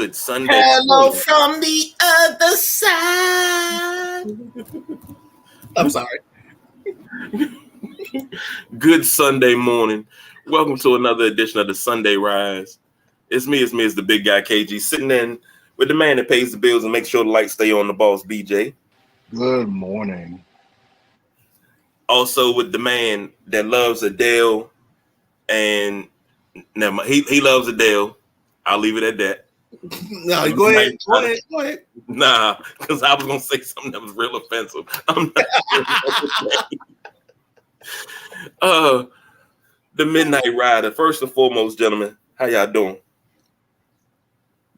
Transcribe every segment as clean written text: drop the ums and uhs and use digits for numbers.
Good Sunday. Hello from the other side. I'm sorry. Good Sunday morning. Welcome to another edition of the Sunday Rise. It's me, it's the big guy KG, sitting in with the man that pays the bills and makes sure the lights stay on, the boss BJ. Good morning. Also with the man that loves Adele, and never mind, he loves Adele. I'll leave it at that. No, go ahead. Nah, because I was gonna say something that was real offensive. I'm not. The Midnight Rider. First and foremost, gentlemen, how y'all doing?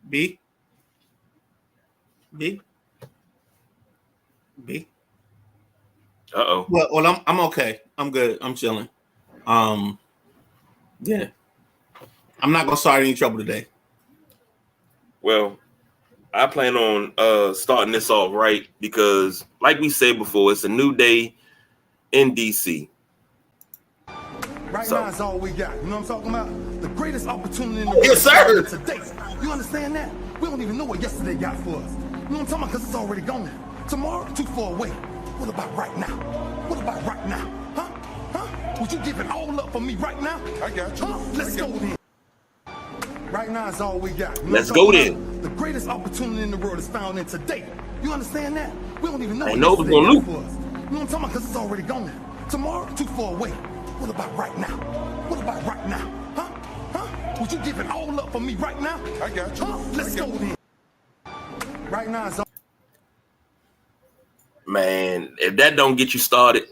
B. Uh-oh. Well, I'm okay. I'm good. I'm chilling. Yeah. I'm not gonna start any trouble today. Well, I plan on starting this off right because, like we said before, it's a new day in DC. Right now is all we got. You know what I'm talking about? The greatest opportunity in the world. Yes, sir. Today. You understand that? We don't even know what yesterday got for us. You know what I'm talking about? Because it's already gone. Tomorrow, too far away. What about right now? What about right now? Huh? Would you give it all up for me right now? I got you. Huh? Let's go then. Right now is all we got. You know Let's go then. The greatest opportunity in the world is found in today. You understand that? We don't even know I what know yesterday it's got for us. You know what I'm talking about? Because it's already gone. Tomorrow, too far away. What about right now? What about right now? Huh? Would you give it all up for me right now? I got you. Huh? Let's go then. Right now is all. Man, if that don't get you started,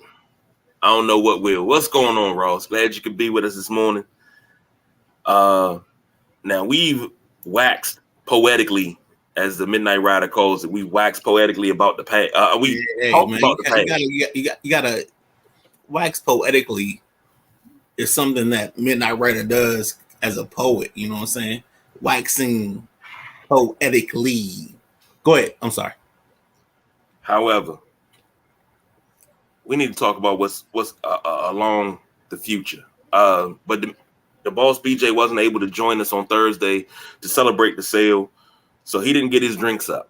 I don't know what will. What's going on, Ross? Glad you could be with us this morning. Now we've waxed poetically, as the Midnight Rider calls it. We waxed poetically about the past. About the past. You gotta wax poetically. Is something that Midnight Rider does as a poet. You know what I'm saying? Waxing poetically. Go ahead. I'm sorry. However, we need to talk about what's along the future. But the boss BJ wasn't able to join us on Thursday to celebrate the sale, so he didn't get his drinks up.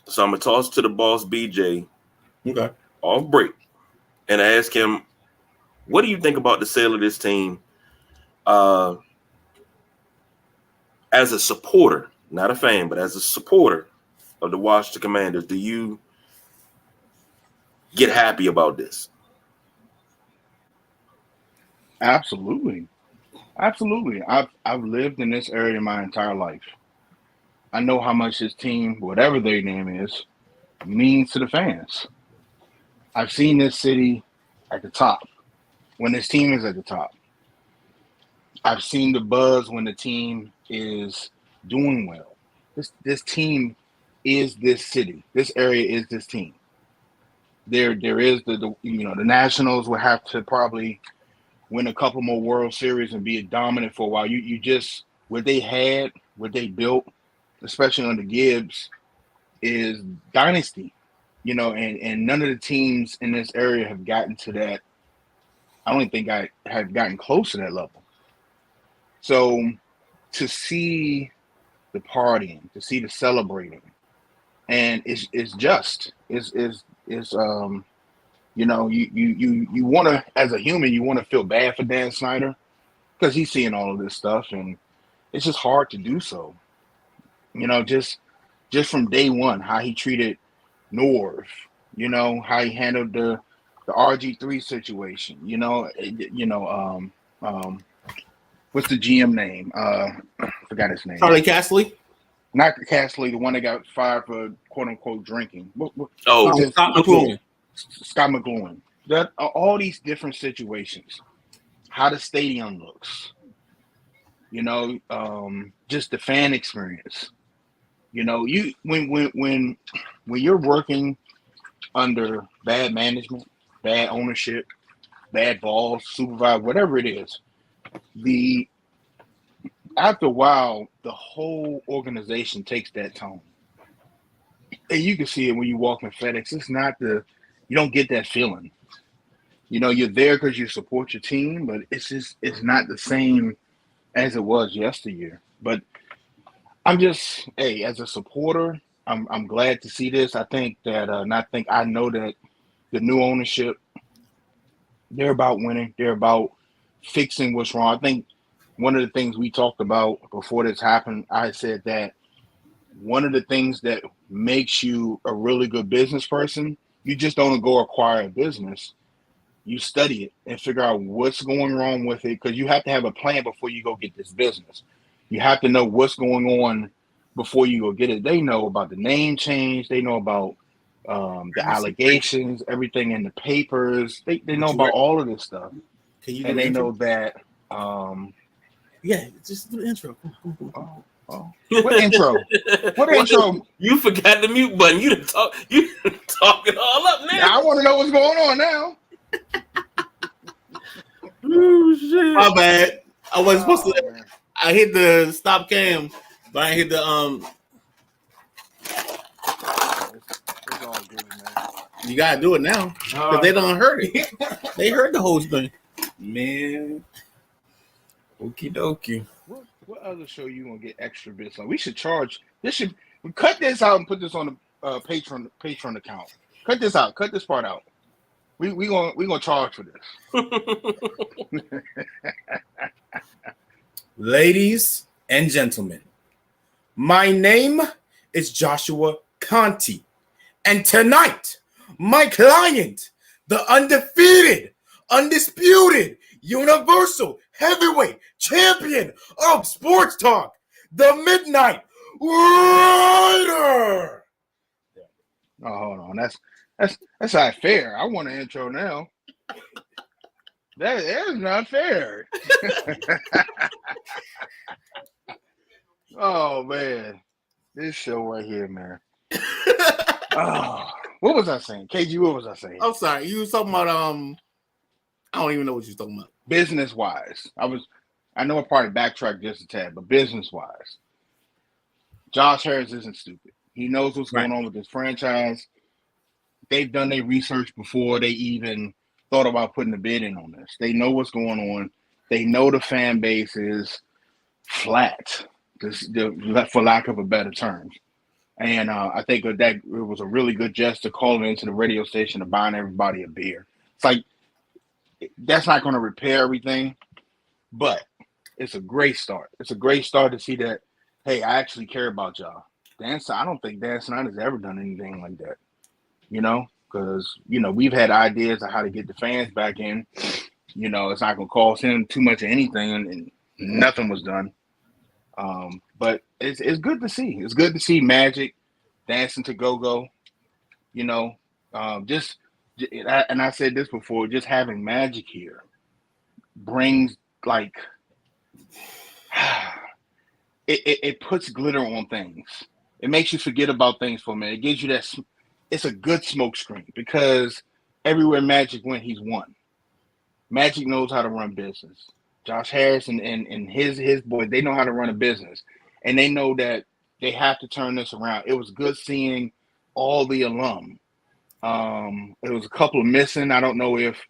So I'm gonna toss to the boss BJ, Okay, off break, and ask him, what do you think about the sale of this team? As a supporter, not a fan, but as a supporter of the Washington Commanders, do you get happy about this? Absolutely. I've lived in this area my entire life. I know how much this team, whatever their name is, means to the fans. I've seen this city at the top when this team is at the top. I've seen the buzz when the team is doing well. This team is this city. This area is this team. There is the Nationals will have to probably win a couple more World Series and be dominant for a while. You just what they built, especially under Gibbs, is dynasty. And none of the teams in this area have gotten to that. I don't think I have gotten close to that level. So to see the partying, to see the celebrating, and it's you want to, as a human, you want to feel bad for Dan Snyder because he's seeing all of this stuff, and it's just hard to do so. Just from day one, how he treated Norv, how he handled the RG3 situation, what's the GM name? Forgot his name. Charlie Castley. Not Castley, the one that got fired for quote unquote drinking. Scott McLuhan. Scott McLuhan. That all these different situations, how the stadium looks, just the fan experience. When you're working under bad management, bad ownership, bad boss, supervisor, whatever it is, after a while, the whole organization takes that tone. And you can see it when you walk in FedEx. You don't get that feeling. You're there because you support your team, but it's not the same as it was yesteryear. But I'm just, hey, as a supporter, I'm glad to see this. I think that, and I know that the new ownership, they're about winning. They're about fixing what's wrong. I think one of the things we talked about before this happened, I said that one of the things that makes you a really good business person, you just don't go acquire a business. You study it and figure out what's going wrong with it, because you have to have a plan before you go get this business. You have to know what's going on before you go get it. They know about the name change. They know about the allegations, everything in the papers. They know about all of this stuff. Can you And they know that. Yeah, just do the intro. What intro? What intro? You forgot the mute button. You done talk it all up now. I want to know what's going on now. Oh shit! My bad. I wasn't supposed to. Man. I hit the stop cam, but I hit the It's all good, man. You gotta do it now because they don't heard it. They heard the whole thing. Man, okie dokie. What other show you gonna get extra bits on? We should charge. We cut this out and put this on the Patreon account. Cut this out. Cut this part out. We gonna charge for this. Ladies and gentlemen, my name is Joshua Conti, and tonight, my client, the undefeated, undisputed, universal heavyweight champion of sports talk, the Midnight Rider. Oh, hold on. That's not fair. I want an intro now. That is not fair. Oh man, this show right here, man. Oh, what was I saying, KG? What was I saying? I'm sorry. You was talking about I don't even know what you're talking about. Business wise, I know I probably backtracked just a tad, but business wise, Josh Harris isn't stupid. He knows what's going on with this franchise. They've done their research before they even thought about putting a bid in on this. They know what's going on. They know the fan base is flat, for lack of a better term. And I think that it was a really good gesture calling into the radio station and buying everybody a beer. It's like, that's not going to repair everything, but it's a great start. It's a great start to see that, hey, I actually care about y'all. I don't think Dan Snyder's ever done anything like that, because, we've had ideas of how to get the fans back in. It's not going to cost him too much of anything, and nothing was done. But it's good to see. It's good to see Magic dancing to go-go, and I said this before, just having Magic here brings, like, it puts glitter on things. It makes you forget about things for a minute. It gives you that. It's a good smoke screen, because everywhere Magic went, he's won. Magic knows how to run business. Josh Harris and his boys, they know how to run a business, and they know that they have to turn this around. It was good seeing all the alum. It was a couple of missing. I don't know if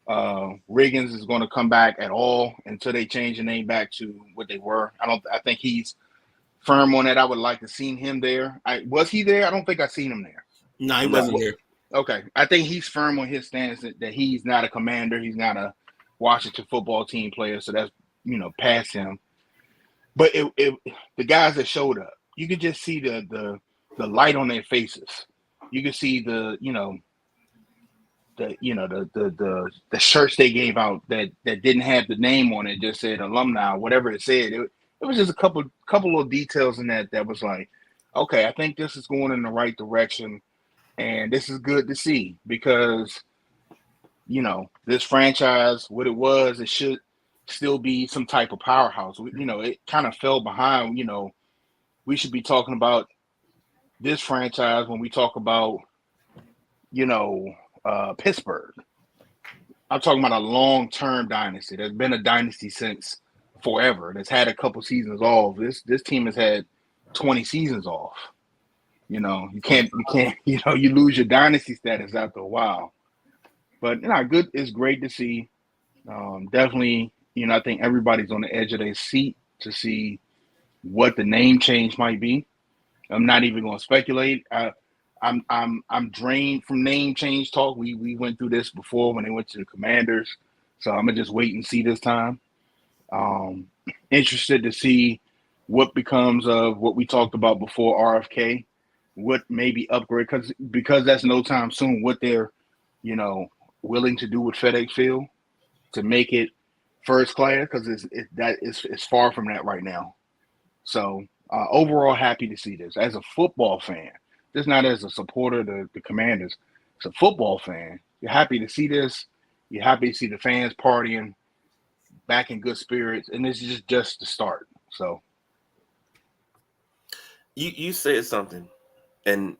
Riggins is going to come back at all until they change the name back to what they were. I think he's firm on that. I would like to see him there. Was he there? I don't think I seen him there. No, he wasn't there. Okay. I think he's firm on his stance that he's not a commander. He's not a Washington football team player. So that's, past him. But the guys that showed up, you could just see the light on their faces. You could see the shirts they gave out that didn't have the name on it, just said alumni, whatever it said. It was just a couple of details in that was like, okay, I think this is going in the right direction, and this is good to see, because this franchise, what it was, it should still be some type of powerhouse. It kind of fell behind. We should be talking about this franchise when we talk about Pittsburgh. I'm talking about a long-term dynasty. There's been a dynasty since forever. That's had a couple seasons off. This team has had 20 seasons off. You can't, you lose your dynasty status after a while. But good. It's great to see. Definitely, I think everybody's on the edge of their seat to see, what the name change might be. I'm not even going to speculate. I'm drained from name change talk. We went through this before when they went to the Commanders, so I'm gonna just wait and see this time. Um, Interested to see what becomes of what we talked about before RFK, what maybe upgrade because that's no time soon. What they're willing to do with FedEx Field to make it first class because it's far from that right now. So overall, happy to see this as a football fan. Just not as a supporter of the Commanders. As a football fan, you're happy to see this. You're happy to see the fans partying, back in good spirits, and this is just the start. So you said something, and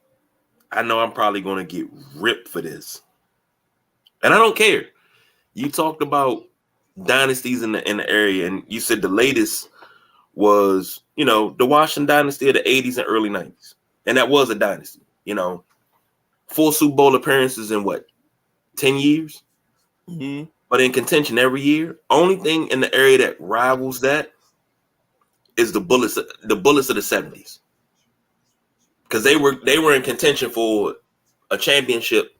I know I'm probably going to get ripped for this, and I don't care. You talked about dynasties in the area, and you said the latest was the Washington dynasty of the 80s and early 90s, and that was a dynasty. 4 Super Bowl appearances in what 10 years, but in contention every year. Only thing in the area that rivals that is the Bullets of the 70s, because they were in contention for a championship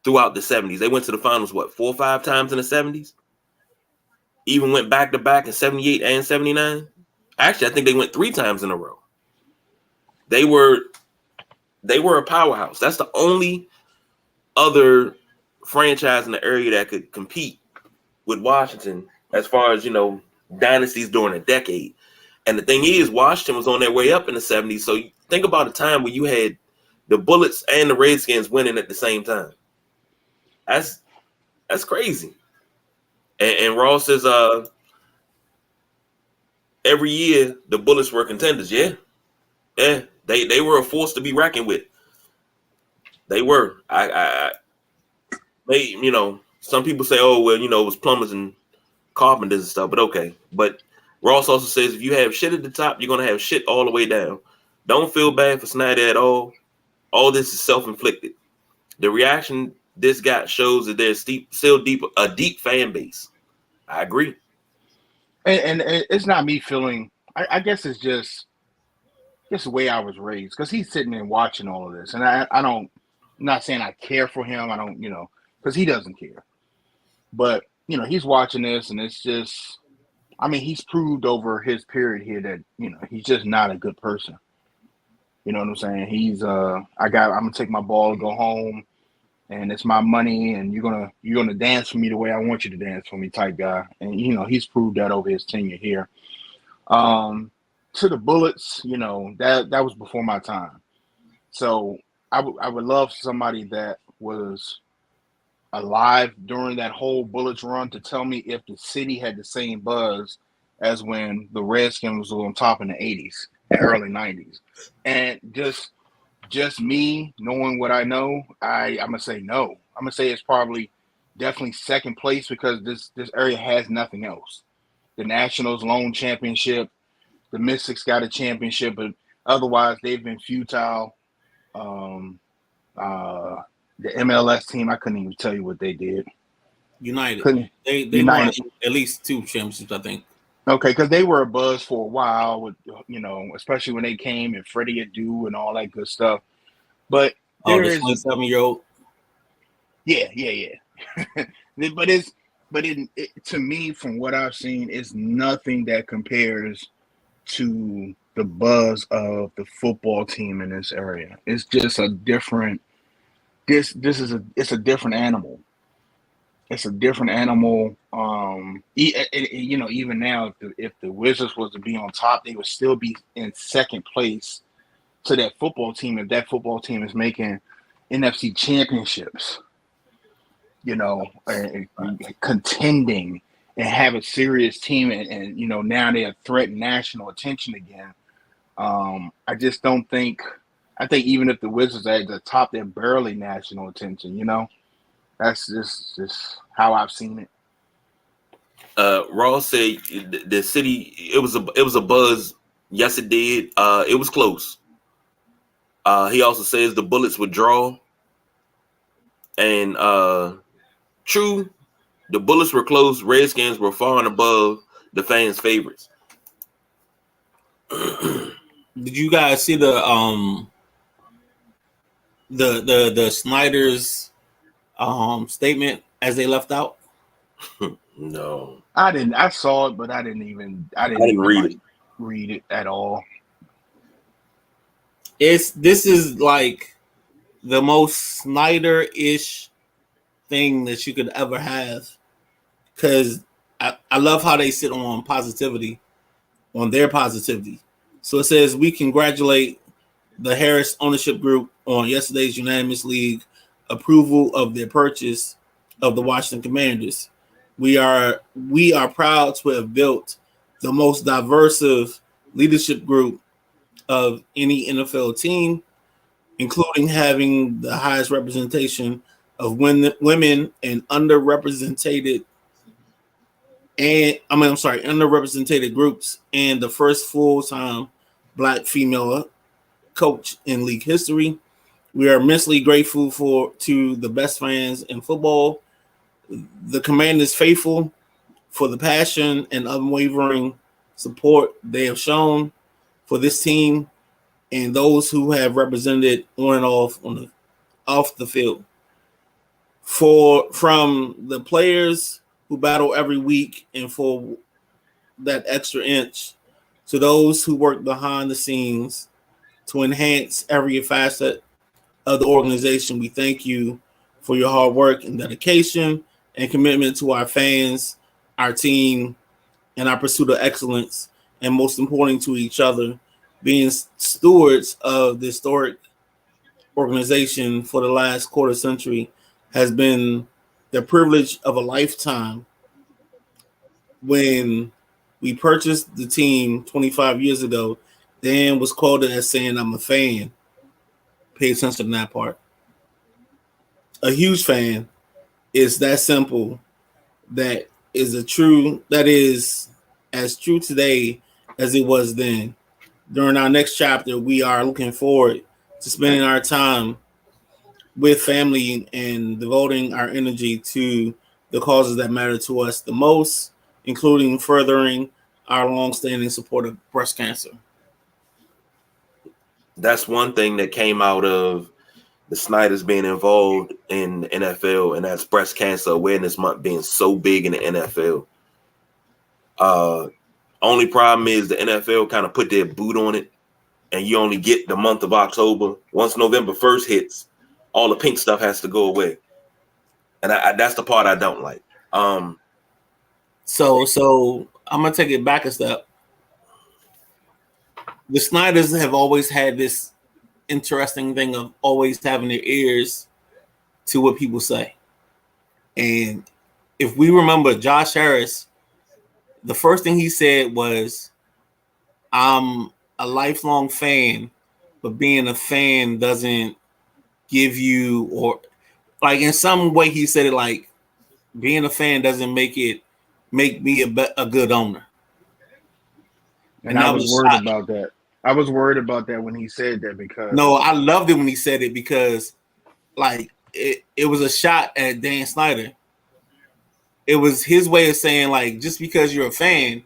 throughout the 70s. They went to the finals 4 or 5 times in the 70s. Even went back to back in 78 and 79. Actually, I think they went 3 times in a row. They were a powerhouse. That's the only other franchise in the area that could compete with Washington as far as dynasties during a decade. And the thing is, Washington was on their way up in the 70s. So you think about a time where you had the Bullets and the Redskins winning at the same time. That's crazy. And Ross says every year the Bullets were contenders. Yeah. They were a force to be reckoned with. They were. Some people say, oh well, it was plumbers and carpenters and stuff, but okay. But Ross also says if you have shit at the top, you're gonna have shit all the way down. Don't feel bad for Snyder at all. All this is self-inflicted. The reaction this got shows that there's a deep fan base. I agree. And it's not me feeling. I guess it's just the way I was raised because he's sitting there watching all of this, and I don't. I'm not saying I care for him. I don't, because he doesn't care. But he's watching this, and it's just. I mean, he's proved over his period here that he's just not a good person. You know what I'm saying? He's I'm gonna take my ball and go home, and it's my money, and you're gonna dance for me the way I want you to dance for me, type guy. And he's proved that over his tenure here. To the Bullets, that was before my time. So I would love somebody that was alive during that whole Bullets run to tell me if the city had the same buzz as when the Redskins was on top in the 80s and early 90s. And just me knowing what I know, I'm going to say no. I'm going to say it's probably definitely second place because this area has nothing else. The Nationals lone championship, the Mystics got a championship, but otherwise they've been futile. The MLS team, I couldn't even tell you what they did. United. They United. won at least 2 championships, I think. Okay, because they were a buzz for a while, with especially when they came and Freddie Adu and all that good stuff. But the 27-year-old. Yeah. but to me, from what I've seen, it's nothing that compares to the buzz of the football team in this area. It's just a different. It's a different animal. It's a different animal. Even now, if the Wizards was to be on top, they would still be in second place to that football team. If that football team is making NFC championships, and contending and have a serious team, and now they are threatening national attention again. I just don't think. I think even if the Wizards are at the top, they're barely national attention. That's just how I've seen it. Ross said the city. It was a buzz. Yes, it did. It was close. He also says the Bullets would draw, and true, the Bullets were close. Redskins were far and above the fans' favorites. Did you guys see the Snyder's statement as they left out? No, I didn't. I saw it, but I didn't even read it. Read it at all. This is like the most Snyder-ish thing that you could ever have, because I love how they sit on positivity, on their positivity. So it says, we congratulate the Harris ownership group on yesterday's unanimous league approval of their purchase of the Washington Commanders. We are proud to have built the most diverse leadership group of any NFL team, including having the highest representation of women and underrepresented groups, and the first full-time Black female coach in league history. We are immensely grateful to the best fans in football, the Commanders faithful, for the passion and unwavering support they have shown for this team and those who have represented on and off the field. From the players who battle every week and for that extra inch, to those who work behind the scenes to enhance every facet of the organization, we thank you for your hard work and dedication and commitment to our fans, our team, and our pursuit of excellence, and most important, to each other. Being stewards of the historic organization for the last quarter century has been the privilege of a lifetime. When we purchased the team 25 years ago, Dan was quoted as saying, "I'm a fan." Pay attention to that part. A huge fan is that simple. That is as true today as it was then. During our next chapter, we are looking forward to spending our time with family and devoting our energy to the causes that matter to us the most, including furthering our long-standing support of breast cancer. That's one thing that came out of the Snyders being involved in the NFL, and that's Breast Cancer Awareness Month being so big in the NFL. Only problem is the NFL kind of put their boot on it, and you only get the month of October. Once November 1st hits, all the pink stuff has to go away, and that's the part I don't like. So I'm gonna take it back a step. The Snyders have always had this interesting thing of always having their ears to what people say. And if we remember Josh Harris, the first thing he said was, "I'm a lifelong fan, but being a fan doesn't give you," or like in some way he said it like, "Being a fan doesn't make me a good owner." And I was worried about that. I was worried about that when he said that, because no, I loved it when he said it, because like it was a shot at Dan Snyder. It was his way of saying, like, just because you're a fan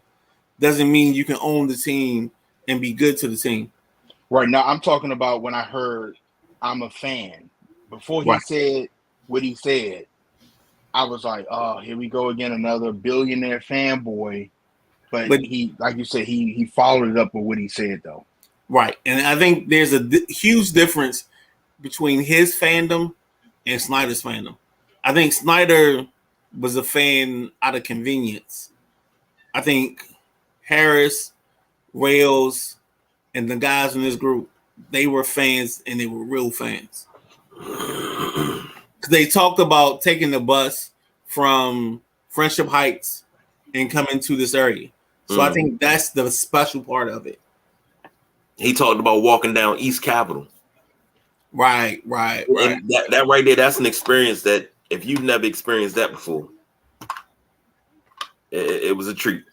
doesn't mean you can own the team and be good to the team. Right now, I'm talking about when I heard "I'm a fan." Before he said what he said, I was like, "Oh, here we go again, another billionaire fanboy." But he, like you said, he followed it up with what he said, though. Right, and I think there's a huge difference between his fandom and Snyder's fandom. I think Snyder was a fan out of convenience. I think Harris, Rails, and the guys in this group, they were fans, and they were real fans. Because they talked about taking the bus from Friendship Heights and coming to this area. So I think that's the special part of it. He talked about walking down East Capitol. Right. And that right there, that's an experience that if you've never experienced that before, it was a treat.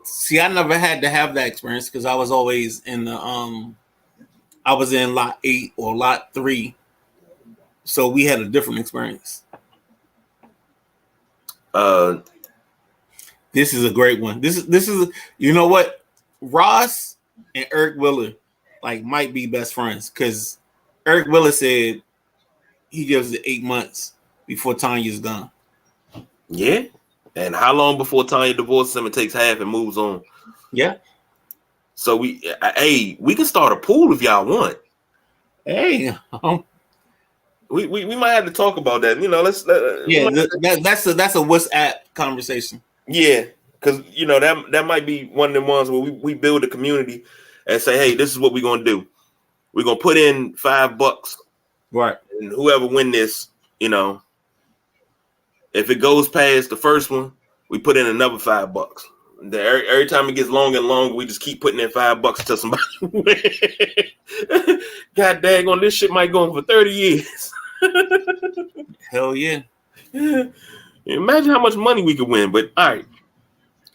See, I never had to have that experience because I was always in the I was in lot 8 or lot 3. So we had a different experience. This is a great one. This is you know what? Ross and Eric Willer like might be best friends because Eric Willer said he gives it 8 months before Tanya's gone. Yeah. And how long before Tanya divorces him and takes half and moves on? Yeah. So we can start a pool if y'all want. Hey, we might have to talk about that. You know, let's that's a WhatsApp conversation. Yeah, because you know that might be one of the ones where we build a community and say, hey, this is what we're gonna do. We're gonna put in $5, right? And whoever win this, you know, if it goes past the first one, we put in another $5. Every time it gets longer and longer, we just keep putting in $5 until somebody wins. God dang on, this shit might go on for 30 years. Hell yeah. Imagine how much money we could win. But all right,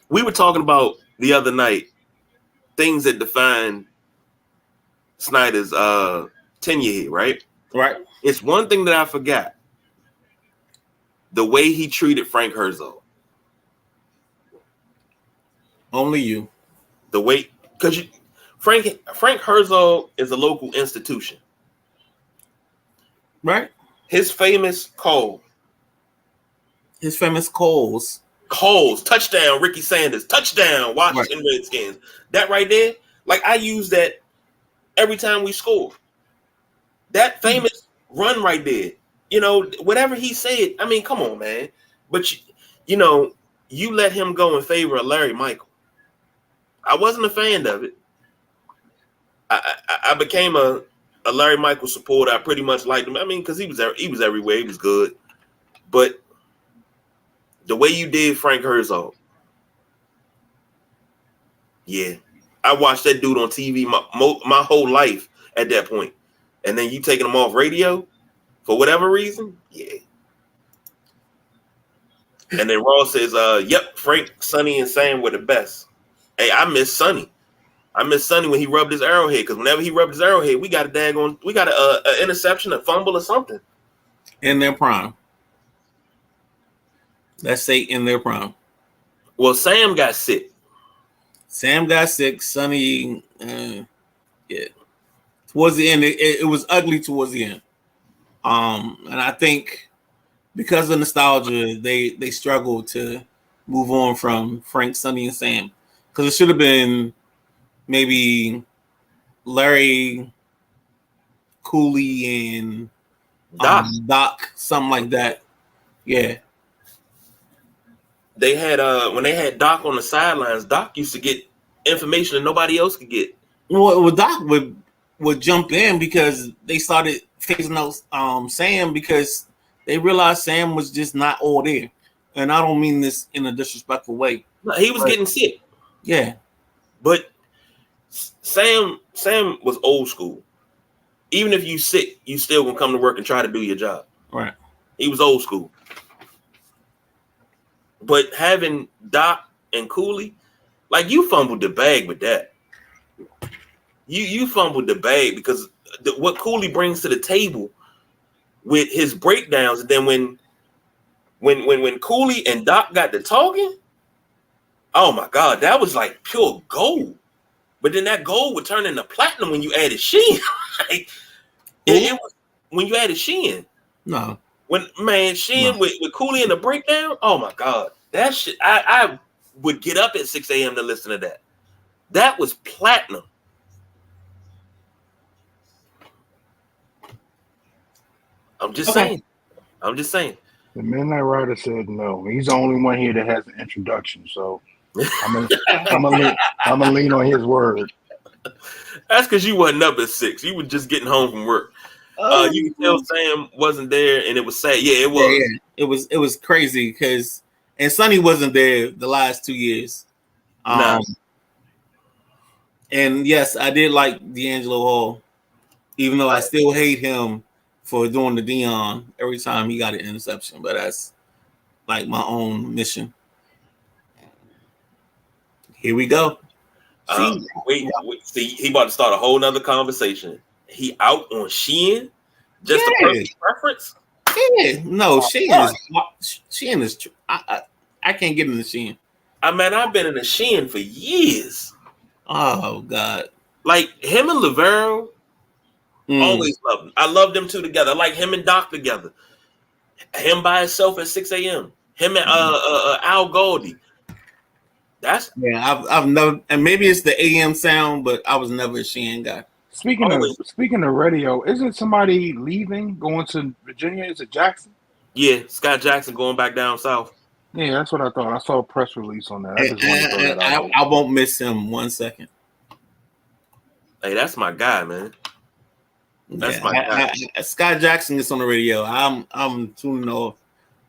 we were talking about the other night things that define Snyder's tenure here, right? Right. It's one thing that I forgot. The way he treated Frank Herzog. Only you. The way, because Frank Herzog is a local institution. Right. His famous call. His famous calls. Calls, touchdown, Ricky Sanders, touchdown, Washington Redskins. That right there, like I use that every time we score. That famous run right there. You know, whatever he said, I mean, come on, man. But, you know, you let him go in favor of Larry Michael. I wasn't a fan of it. I became a Larry Michael supporter. I pretty much liked him. I mean, because he was everywhere. He was good. But the way you did Frank Herzog, yeah. I watched that dude on TV my whole life at that point. And then you taking him off radio for whatever reason, yeah. And then Ross says, yep, Frank, Sonny, and Sam were the best. Hey, I miss Sonny. I miss Sonny when he rubbed his arrowhead, because whenever he rubbed his arrowhead, we got a interception, a fumble, or something. In their prime. Let's say in their prime. Well, Sam got sick. Sonny, yeah. Towards the end, it was ugly towards the end. And I think because of nostalgia, they struggled to move on from Frank, Sonny, and Sam. Because it should have been maybe Larry, Cooley, and Doc, something like that. Yeah. They had when they had Doc on the sidelines, Doc used to get information that nobody else could get. Well, Doc would jump in because they started phasing out Sam because they realized Sam was just not all there. And I don't mean this in a disrespectful way. No, he was getting sick. Yeah. But Sam was old school. Even if you sick, you still gonna come to work and try to do your job. Right. He was old school. But having Doc and Cooley, like you fumbled the bag with that. You fumbled the bag because what Cooley brings to the table with his breakdowns, and then when Cooley and Doc got to talking, oh my God, that was like pure gold. But then that gold would turn into platinum when you added Sheehan. Like, it was when you added Sheehan. No. When Sheehan with Cooley in the breakdown, oh my God, that shit! I would get up at 6 a.m. to listen to that. That was platinum. I'm just saying. The Midnight Rider said no. He's the only one here that has an introduction, so I'm gonna lean on his word. That's because you wasn't up at 6. You were just getting home from work. You can tell Sam wasn't there, and it was sad. Yeah, it was. Yeah. It was crazy because Sonny wasn't there the last 2 years. Nah. And yes, I did like D'Angelo Hall, even though I still hate him for doing the Dion every time he got an interception. But that's like my own mission. Here we go. Wait. See, he about to start a whole nother conversation. He out on Sheehan? Just a personal preference? Yeah, no, Sheehan is. I can't get into Sheehan. I mean, I've been in a Sheehan for years. Oh God. Like him and Lavero, Mm. always loved them. I love them two together. I like him and Doc together. Him by himself at 6 a.m. Him and Al Goldie. That's Yeah, I've never, and maybe it's the AM sound, but I was never a Sheehan guy. Speaking always. of radio, isn't somebody leaving, going to Virginia? Is it Jackson? Yeah, Scott Jackson going back down south. Yeah, that's what I thought. I saw a press release on that. I just want to throw that out there. I won't miss him 1 second. Hey, that's my guy, man. That's my guy. Scott Jackson is on the radio. I'm tuning off.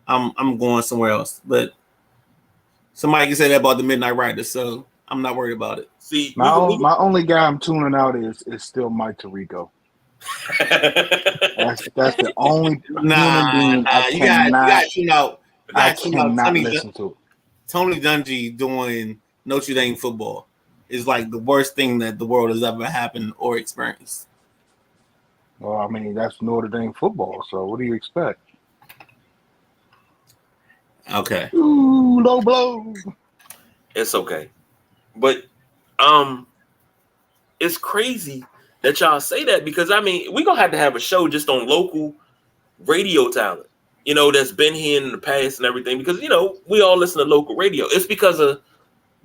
I'm going somewhere else. But somebody can say that about the Midnight Riders, so I'm not worried about it. See, My only guy I'm tuning out is still Mike Tirico. That's the only human being you got to tune out. I cannot listen to it. Tony Dungy doing Notre Dame football is like the worst thing that the world has ever happened or experienced. Well, I mean, that's Notre Dame football, so what do you expect? Okay. Ooh, low blow. It's okay. But it's crazy that y'all say that because I mean, we're gonna have to have a show just on local radio talent, you know, that's been here in the past and everything, because you know, we all listen to local radio. It's because of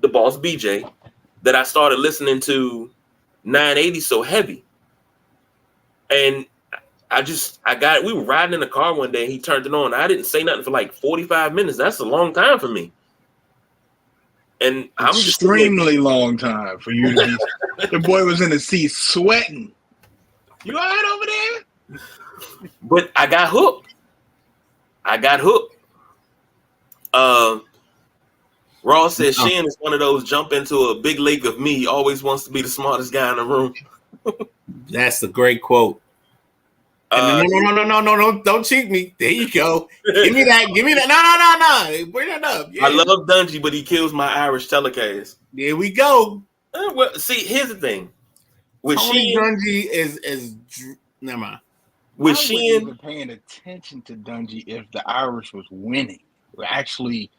the boss BJ that I started listening to 980 so heavy. And we were riding in the car one day and he turned it on. I didn't say nothing for like 45 minutes. That's a long time for me. And I'm extremely long time for you to be. The boy was in the seat sweating. You all right over there? But I got hooked. Ross says Sheehan is one of those jump into a big lake of me, always wants to be the smartest guy in the room. That's a great quote. No, don't cheat me. There you go. Give me that. No. Bring that up. Yeah. I love Dungy, but he kills my Irish telecast. There we go. Well, see, here's the thing. With Tony Sheehan, Dungy is never mind. With I Sheehan, wasn't even paying attention to Dungy if the Irish was winning. We're actually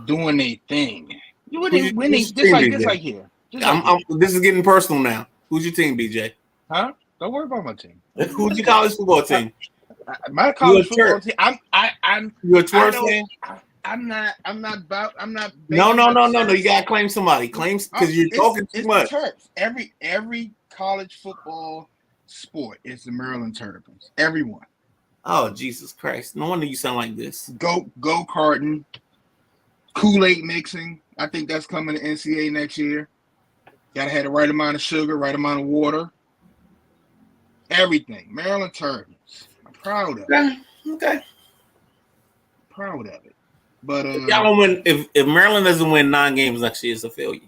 doing a thing. You wouldn't winning just like here. This is getting personal now. Who's your team, BJ? Huh? Don't worry about my team. Who's your college football team? My college football team. You're a Twerp fan? I'm not. No. You gotta claim somebody. Claims because you're talking too much. Terps. Every college football sport is the Maryland Terrapins. Everyone. Oh Jesus Christ! No wonder you sound like this. Go karting, Kool-Aid mixing. I think that's coming to NCAA next year. Gotta have the right amount of sugar, right amount of water. Everything. Maryland Terrapins. I'm proud of it. Okay. Proud of it. But y'all don't win. If Maryland doesn't win 9 games next year, it's a failure.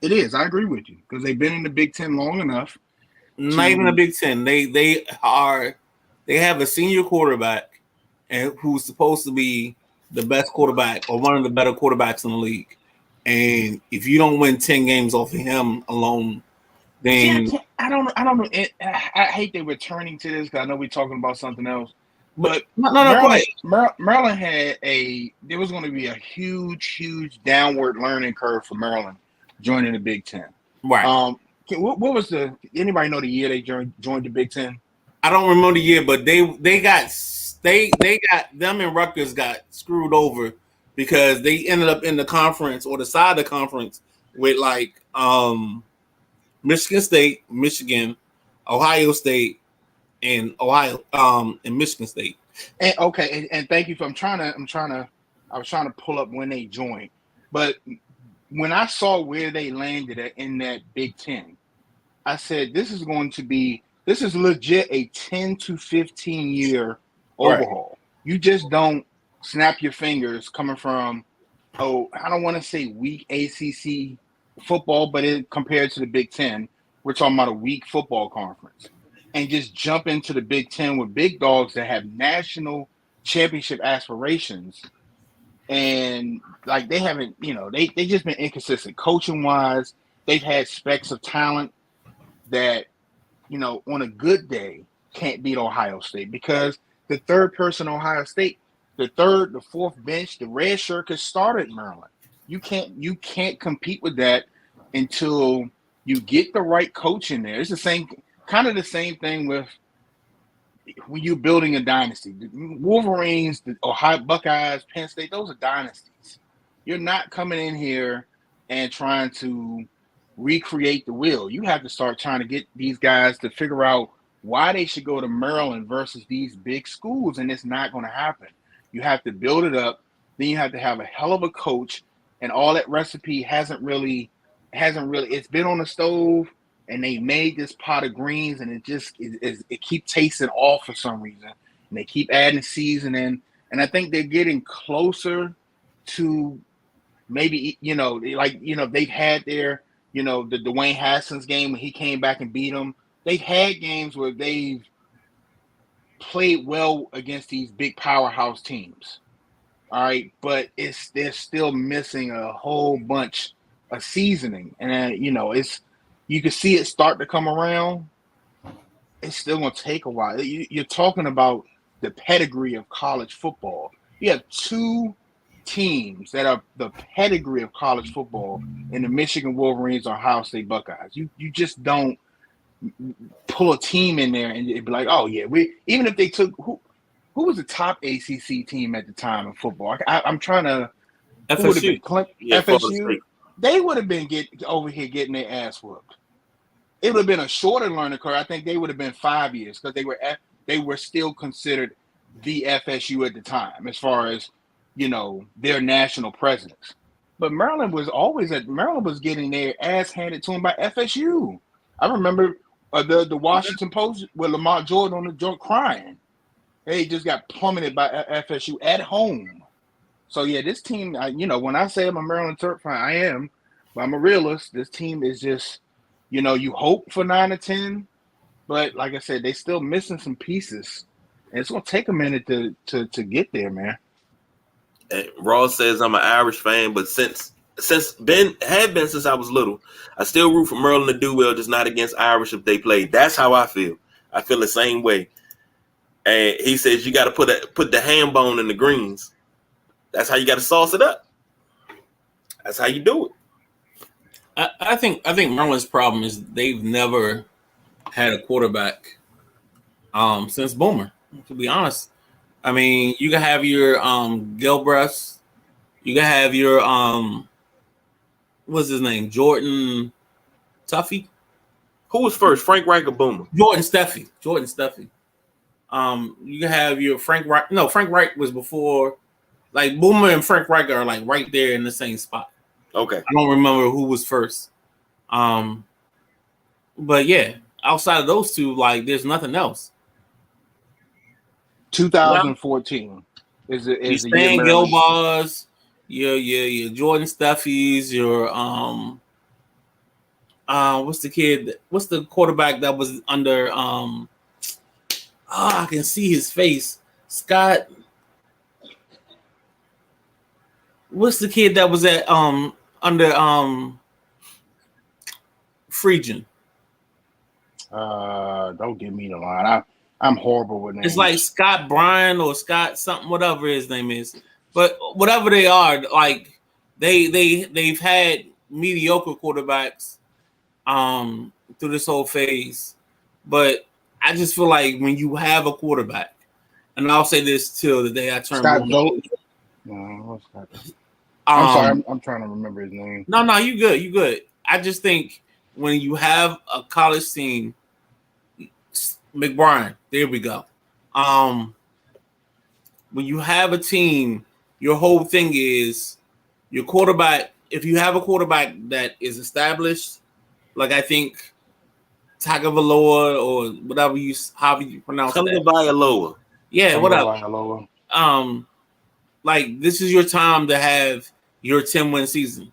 It is. I agree with you because they've been in the Big Ten long enough. Not even the Big Ten. They have a senior quarterback and who's supposed to be the best quarterback or one of the better quarterbacks in the league. And if you don't win 10 games off of him alone, then I don't know. I hate they're returning to this because I know we're talking about something else. But Maryland had there was going to be a huge downward learning curve for Maryland joining the Big Ten. Right. What was anybody know the year they joined the Big Ten? I don't remember the year, but they got them and Rutgers got screwed over because they ended up in the conference or the side of the conference with like Michigan State, Michigan, Ohio State, and Michigan State. And okay, and thank you for I was trying to pull up when they joined. But when I saw where they landed in that Big Ten, I said this is legit a 10 to 15 year overhaul. Right. You just don't snap your fingers coming from I don't want to say weak ACC football, but compared to the Big Ten, we're talking about a weak football conference. And just jump into the Big Ten with big dogs that have national championship aspirations. And like they haven't, they just been inconsistent coaching wise. They've had specks of talent that, on a good day can't beat Ohio State because the third person Ohio State, the fourth bench, the red shirt could start at Maryland. You can't compete with that until you get the right coach in there. It's the same thing with when you're building a dynasty. The Wolverines, the Ohio Buckeyes, Penn State, those are dynasties. You're not coming in here and trying to recreate the wheel. You have to start trying to get these guys to figure out why they should go to Maryland versus these big schools, and it's not going to happen. You have to build it up. Then you have to have a hell of a coach, and all that recipe hasn't really. It's been on the stove, and they made this pot of greens, and it keeps tasting off for some reason, and they keep adding seasoning, and I think they're getting closer to maybe they've had their the Dwayne Haskins game when he came back and beat them. They've had games where they've played well against these big powerhouse teams. All right, but they're still missing a whole bunch of seasoning, and you can see it start to come around. It's still going to take a while. You're talking about the pedigree of college football. You have two teams that are the pedigree of college football in the Michigan Wolverines or Ohio State Buckeyes. You just don't pull a team in there and it'd be like, oh yeah, even if they took who was the top ACC team at the time of football? I'm trying to FSU. FSU. They would have been over here getting their ass whooped. It would have been a shorter learning curve. I think they would have been 5 years because they were still considered the FSU at the time as far as their national presence. But Maryland was getting their ass handed to them by FSU. I remember the Washington Post with Lamar Jordan on the joint crying. They just got plummeted by FSU at home. So yeah, this team, when I say I'm a Maryland Terp fan, I am, but I'm a realist. This team is just, you hope for 9 or 10, but like I said, they still missing some pieces, and it's gonna take a minute to get there, man. And Ross says I'm an Irish fan, but since I was little, I still root for Maryland to do well, just not against Irish if they play. That's how I feel. I feel the same way. And he says you got to put the ham bone in the greens. That's how you got to sauce it up. That's how you do it. I think Maryland's problem is they've never had a quarterback since Boomer. To be honest, I mean, you can have your Gilbreths, you can have your what's his name, Jordan Tuffy. Who was first, Frank Reich or Boomer? Jordan Steffi. You can have your Frank Reich. No, Frank Reich was before. Like Boomer and Frank Reich are like right there in the same spot. Okay. I don't remember who was first. But yeah, outside of those two, like there's nothing else. 2014 is the year Stan Maryland. Gilbars, your Jordan Steffies, your what's the quarterback that was under I can see his face. Scott. What's the kid that was at under Friedgen? Don't give me the line. I'm horrible with names. It's like Scott Bryan or Scott something, whatever his name is. But whatever they are, like they've had mediocre quarterbacks through this whole phase. But I just feel like when you have a quarterback, and I'll say this till the day I turn. Scott Zolt. No, I'm sorry, I'm trying to remember his name. No, you good. You good. I just think when you have a college team, McBride, there we go. When you have a team, your whole thing is your quarterback. If you have a quarterback that is established, like I think Tagovailoa or whatever however you pronounce that. Tagovailoa. Yeah, whatever. Like this is your time to have your 10-win season.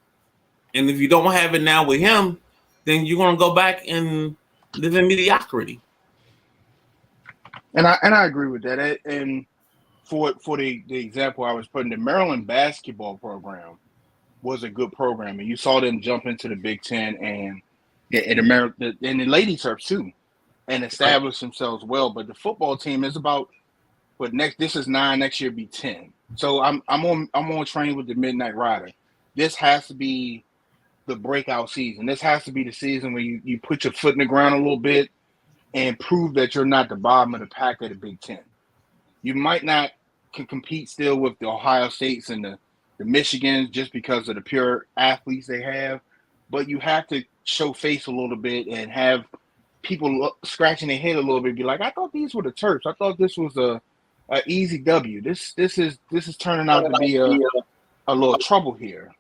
And if you don't have it now with him, then you're gonna go back and live in mediocrity. And I agree with that. And for the example I was putting, the Maryland basketball program was a good program, and you saw them jump into the Big Ten and the Lady Terps too, and establish themselves well. But the football team is about this is 9, next year be 10. So I'm on train with the Midnight Rider. This has to be the breakout season. This has to be the season where you put your foot in the ground a little bit and prove that you're not the bottom of the pack of the Big Ten. You might not can compete still with the Ohio States and the Michigans just because of the pure athletes they have, but you have to show face a little bit and have people scratching their head a little bit, be like, I thought these were the Terps. I thought this was a easy W. This is turning out to be a little trouble here.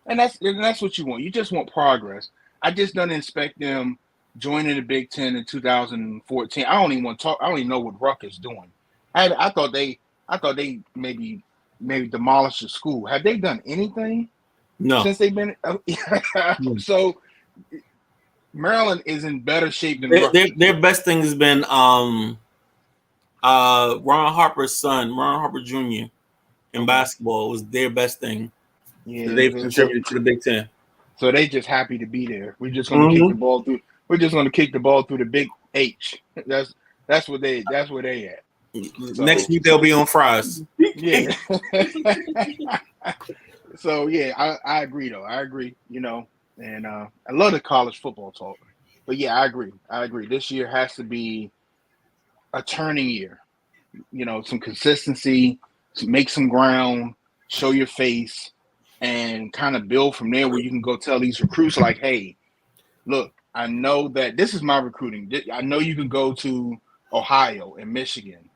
And that's what you want. You just want progress. I just don't expect them joining the Big Ten in 2014. I don't even want to talk. I don't even know what Ruck is doing. I thought they maybe demolished the school. Have they done anything? No. Since they've been. So Maryland is in better shape than their best thing has been Ron Harper's son, Ron Harper Jr. in basketball was their best thing. Yeah, they've contributed to the Big Ten. So they just happy to be there. We're just going to kick the ball through. We're just going to kick the ball through the Big H. That's where they at. So, next week they'll be on fries. Yeah. So yeah, I agree though. I agree. And I love the college football talk. But yeah, I agree. This year has to be a turning year. Some consistency, make some ground, show your face, and kind of build from there where you can go tell these recruits like, hey, look, I know that this is my recruiting. I know you can go to Ohio and Michigan,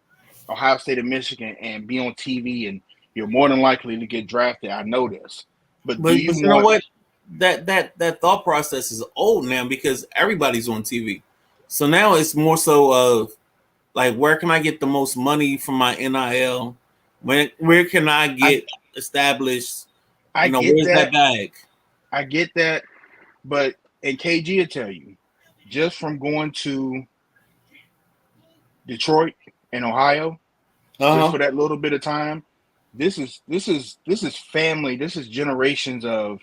Ohio State and Michigan, and be on TV, and you're more than likely to get drafted. I know this. But you know what? That thought process is old now because everybody's on TV. So now it's more so of like, where can I get the most money from my NIL? Where can I get established? Where's that bag? I get that, but and KG will tell you, just from going to Detroit and Ohio, just for that little bit of time, this is family. This is generations of.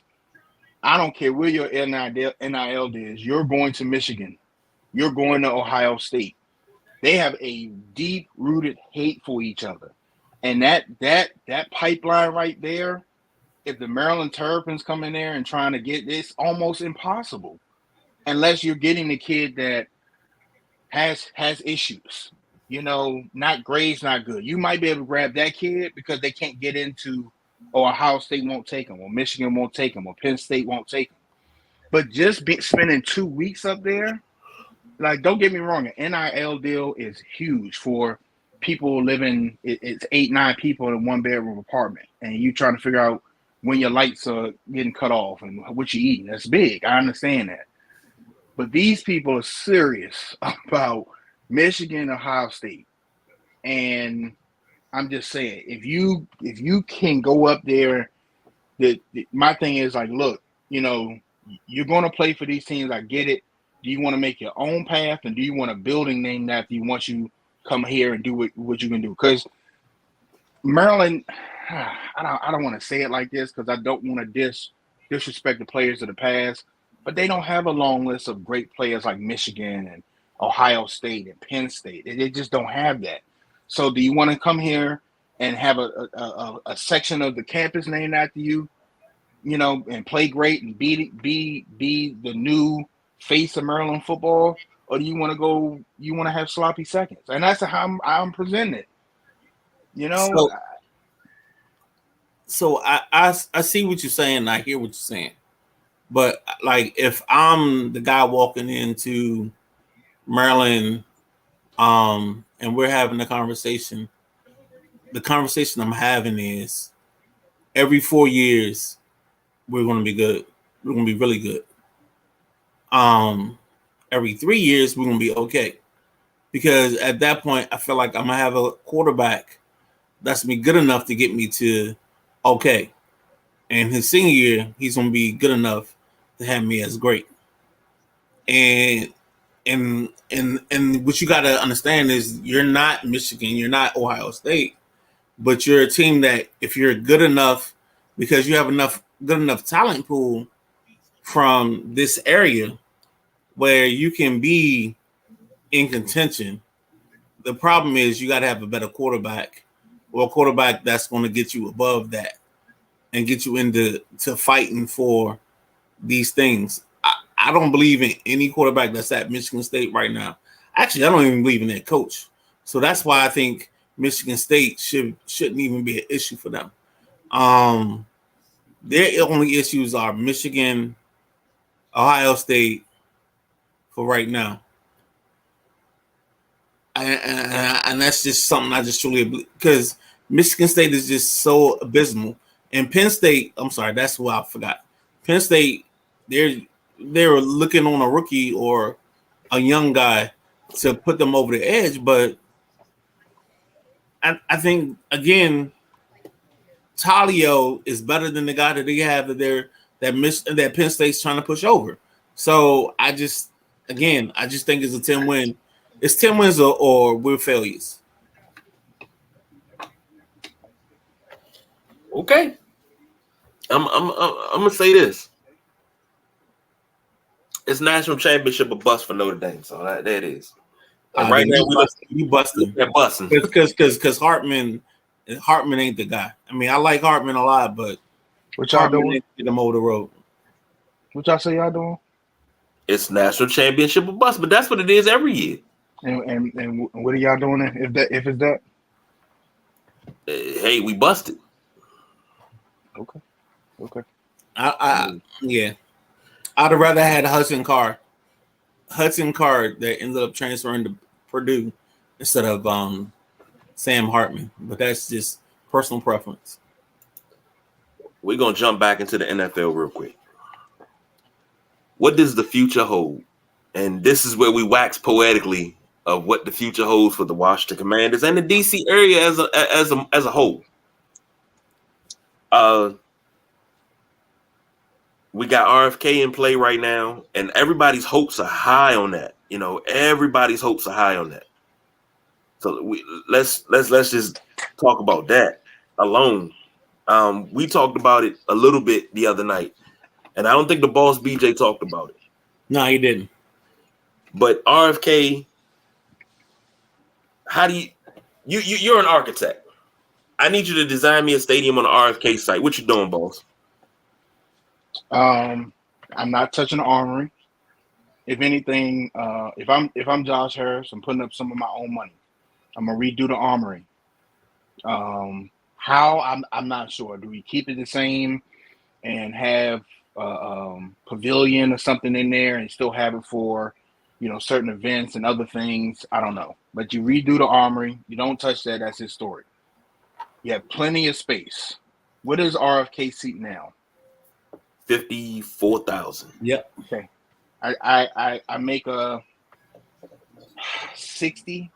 I don't care where your NIL is. You're going to Michigan. You're going to Ohio State. They have a deep-rooted hate for each other, and that pipeline right there. If the Maryland Terrapins come in there and trying to get this, almost impossible, unless you're getting the kid that has issues. Not grades, not good. You might be able to grab that kid because they can't get into. Or Ohio State won't take them, or Michigan won't take them, or Penn State won't take them. But just spending 2 weeks up there, like, don't get me wrong, an NIL deal is huge for people living. It's 8-9 people in a 1-bedroom apartment, and you trying to figure out when your lights are getting cut off and what you eating. That's big. I understand that. But these people are serious about Michigan, Ohio State, and I'm just saying, if you can go up there, my thing is like, look, you're going to play for these teams. I get it. Do you want to make your own path, and do you want a building named after you once you come here and do what you can do? Because Maryland, I don't want to say it like this because I don't want to disrespect the players of the past, but they don't have a long list of great players like Michigan and Ohio State and Penn State. They just don't have that. So do you want to come here and have a section of the campus named after you, and play great and be the new face of Maryland football? Or do you want to have sloppy seconds? And that's how I'm presenting it. So I see what you're saying. I hear what you're saying. But like, if I'm the guy walking into Maryland, and we're having a conversation. The conversation I'm having is every 4 years we're going to be good. We're going to be really good. Every 3 years we're going to be okay, because at that point I feel like I'm gonna have a quarterback that's gonna be good enough to get me to okay, and his senior year he's going to be good enough to have me as great. And what you got to understand is you're not Michigan, you're not Ohio State, but you're a team that if you're good enough, because you have good enough talent pool from this area where you can be in contention. The problem is you got to have a better quarterback, or a quarterback that's going to get you above that and get you into fighting for these things. I don't believe in any quarterback that's at Michigan State right now. Actually, I don't even believe in that coach. So that's why I think Michigan State shouldn't even be an issue for them. Their only issues are Michigan, Ohio State for right now. And that's just something I just truly believe, because Michigan State is just so abysmal. And Penn State, I'm sorry, that's what I forgot. Penn State, they're looking on a rookie or a young guy to put them over the edge, but I think again, Talio is better than the guy that they have that Penn State's trying to push over. So I just think it's a 10 win. It's 10 wins or we're failures. Okay. I'm gonna say this. It's national championship or bust for Notre Dame. So that it is. And right now you busting. They're busting. Because Hartman ain't the guy. I mean, I like Hartman a lot, but What y'all Hartman doing? ain't get him over the road. What y'all say y'all doing? It's national championship or bust, but that's what it is every year. And what are y'all doing if it's that? Hey, we busted. Okay. Yeah. I'd have rather had Hudson Card that ended up transferring to Purdue instead of Sam Hartman, but that's just personal preference. We're gonna jump back into the NFL real quick. What does the future hold? And this is where we wax poetically of what the future holds for the Washington Commanders and the DC area as a whole. We got RFK in play right now, and everybody's hopes are high on that. You know, everybody's hopes are high on that. So let's just talk about that alone. We talked about it a little bit the other night, and I don't think the boss BJ talked about it. No, he didn't. But RFK, how do you're an architect? I need you to design me a stadium on the RFK site. What you doing, boss? I'm not touching the Armory. If anything, if I'm Josh Harris, I'm putting up some of my own money. I'm gonna redo the Armory. How I'm not sure. Do we keep it the same and have pavilion or something in there and still have it for certain events and other things? I don't know. But you redo the Armory. You don't touch that. That's historic. You have plenty of space. What is RFK seat now? 54,000. Yep. Okay. I make a 60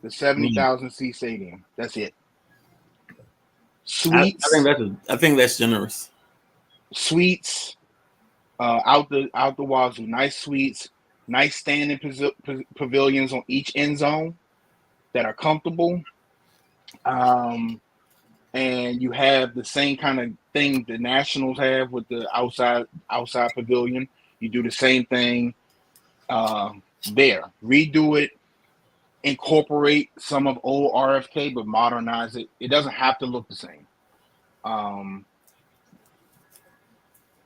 to 70,000 seat stadium. That's it. Suites. I think that's generous. Suites out the wazoo. Nice suites. Nice standing pavilions on each end zone that are comfortable. And you have the same kind of thing the Nationals have with the outside pavilion. You do the same thing there. Redo it, incorporate some of old RFK, but modernize it. It doesn't have to look the same.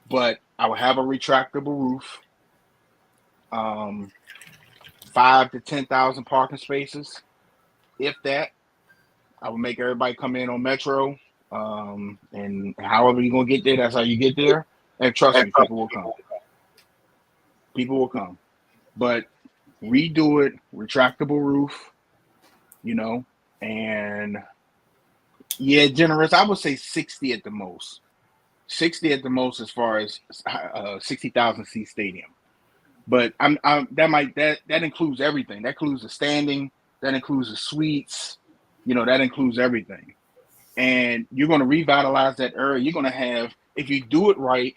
But I would have a retractable roof. 5 to 10,000 parking spaces, if that. I would make everybody come in on Metro, and however you're gonna get there, that's how you get there. And trust me, people will come. People will come, but redo it, retractable roof, and yeah, generous. I would say 60 at the most. 60 at the most as far as 60,000 seat stadium. But that includes everything. That includes the standing. That includes the suites. That includes everything. And you're going to revitalize that area. You're going to have, if you do it right,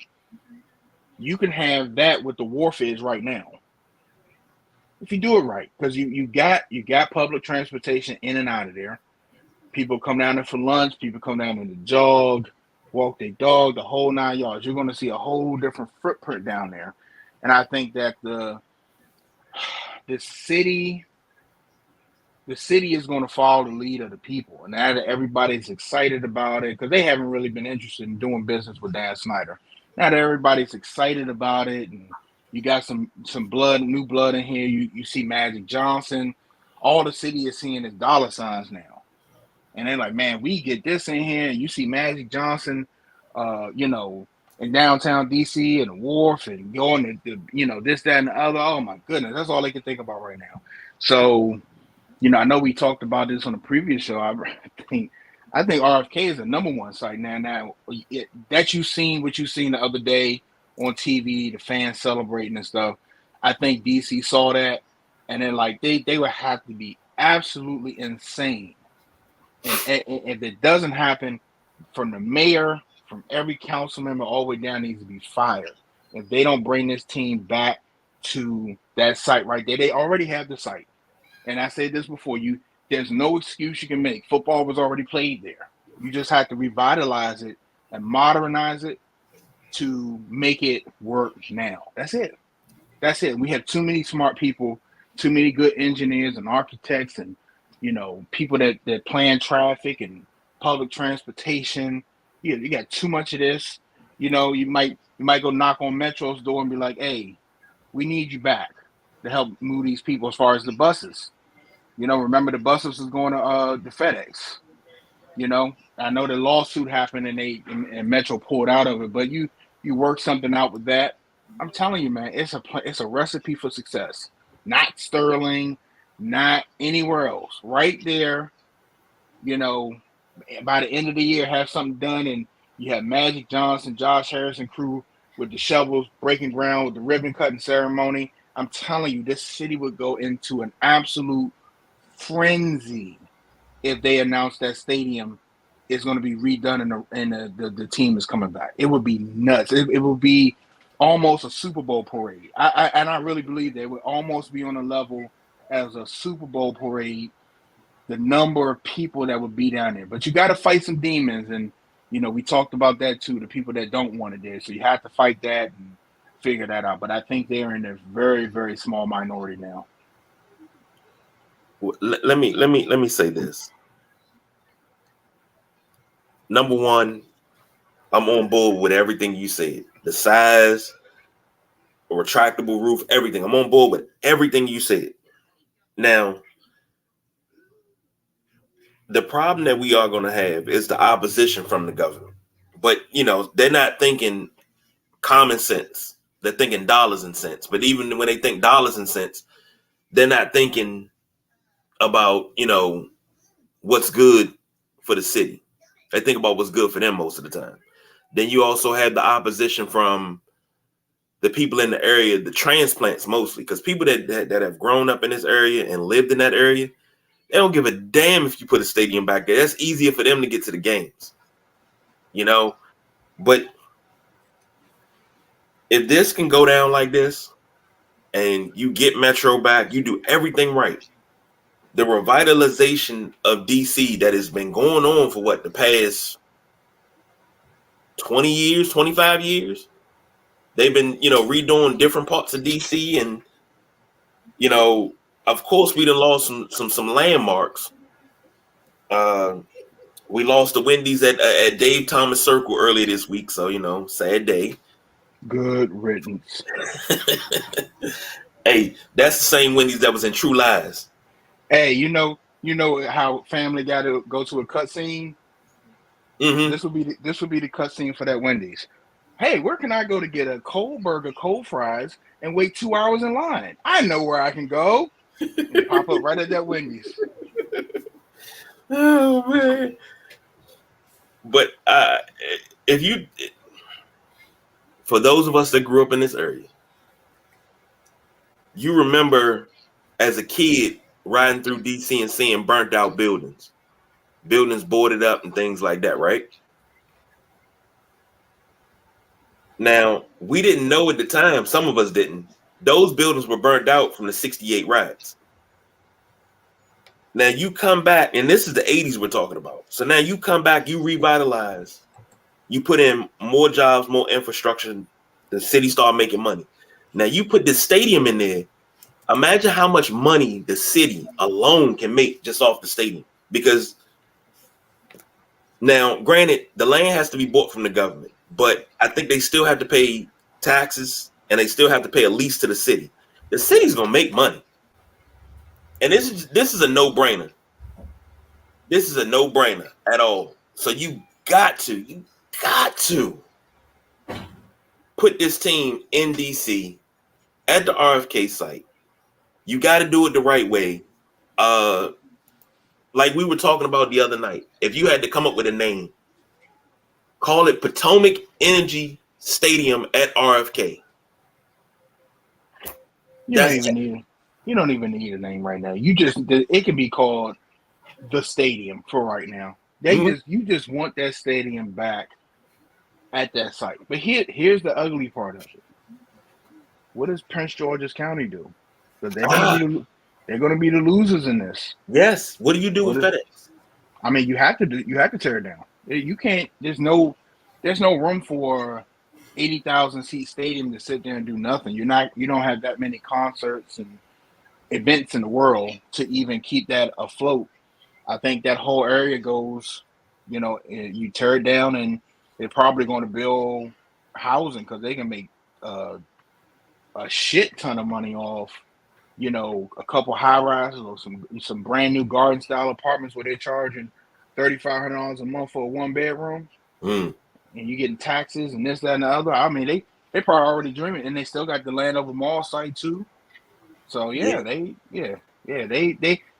you can have that with the wharf is right now. If you do it right, because you got public transportation in and out of there. People come down there for lunch. People come down there to jog, walk their dog, the whole 9 yards. You're going to see a whole different footprint down there. And I think that the city is going to follow the lead of the people, and that everybody's excited about it because they haven't really been interested in doing business with Dan Snyder. not everybody's excited about it, and you got some new blood in here. You see Magic Johnson. All the city is seeing is dollar signs now, and they're like, man, we get this in here. And you see Magic Johnson, in downtown DC and the wharf and going to this, that, and the other. Oh my goodness, that's all they can think about right now. So, I know we talked about this on the previous show. I think RFK is the number one site now. Now that you've seen what you've seen the other day on TV, the fans celebrating and stuff. I think DC saw that, and then like they would have to be absolutely insane, and if it doesn't happen, from the mayor, from every council member all the way down, needs to be fired if they don't bring this team back to that site right there. They already have the site, and I said this before, there's no excuse you can make. Football was already played there. You just have to revitalize it and modernize it to make it work now. That's it. We have too many smart people, too many good engineers and architects, and people that plan traffic and public transportation. You got too much of this. You might go knock on Metro's door and be like, hey, we need you back to help move these people as far as the buses. Remember the buses was going to the FedEx. I know the lawsuit happened and Metro pulled out of it, but you work something out with that. I'm telling you, man, it's a recipe for success. Not Sterling, not anywhere else. Right there, by the end of the year, have something done, and you have Magic Johnson, Josh Harrison crew with the shovels breaking ground with the ribbon cutting ceremony. I'm telling you, this city would go into an absolute frenzy if they announce that stadium is going to be redone and the team is coming back. It would be nuts. It would be almost a Super Bowl parade. I really believe that it would almost be on a level as a Super Bowl parade, the number of people that would be down there. But you got to fight some demons, and we talked about that too, the people that don't want it there. So you have to fight that and figure that out. But I think they're in a very, very small minority now. Let me say this. Number one, I'm on board with everything you said. The size, a retractable roof, everything. I'm on board with everything you said. Now, the problem that we are going to have is the opposition from the government. But, they're not thinking common sense. They're thinking dollars and cents. But even when they think dollars and cents, they're not thinking about, what's good for the city. They think about what's good for them most of the time. Then you also have the opposition from the people in the area, the transplants mostly, because people that have grown up in this area and lived in that area, they don't give a damn if you put a stadium back there. That's easier for them to get to the games, But if this can go down like this and you get Metro back, you do everything right. The revitalization of DC that has been going on for the past 20 years, 25 years. They've been, redoing different parts of DC, and, of course we done lost some landmarks. We lost the Wendy's at Dave Thomas Circle earlier this week, so sad day. Good riddance. Hey, that's the same Wendy's that was in True Lies. Hey, you know how Family got to go to a cutscene. Mm-hmm. This would be the cutscene for that Wendy's. Hey, where can I go to get a cold burger, cold fries, and wait 2 hours in line? I know where I can go. And pop up right at that Wendy's. Oh man! But for those of us that grew up in this area, you remember as a kid riding through DC and seeing burnt out buildings boarded up and things like that, right? Now, we didn't know at the time, some of us didn't, those buildings were burnt out from the 68 riots. Now you come back, and this is the 80s we're talking about. So now you come back, you revitalize, you put in more jobs, more infrastructure, the city started making money. Now you put this stadium in there. Imagine how much money the city alone can make just off the stadium. Because now, granted, the land has to be bought from the government. but I think they still have to pay taxes and they still have to pay a lease to the city. The city's gonna make money, and this is a no-brainer. This is a no-brainer at all. So you got to put this team in DC at the RFK site. You got to do it the right way. Like we were talking about the other night, if you had to come up with a name, call it Potomac Energy Stadium at RFK. You don't even need a name right now. It can be called the stadium for right now. You just want that stadium back at that site. But here's the ugly part of it. What does Prince George's County do? Because they're going to be the losers in this. Yes. What do you do with FedEx? I mean, you have to tear it down. You can't. There's no room for 80,000 seat stadium to sit there and do nothing. You don't have that many concerts and events in the world to even keep that afloat. I think that whole area goes, you tear it down and they're probably going to build housing because they can make a shit ton of money off, a couple high rises or some brand new garden style apartments where they're charging $3,500 a month for a 1-bedroom. And you getting taxes and this, that, and the other. I mean, they probably already dreaming, and they still got the Landover Mall site too. So they're the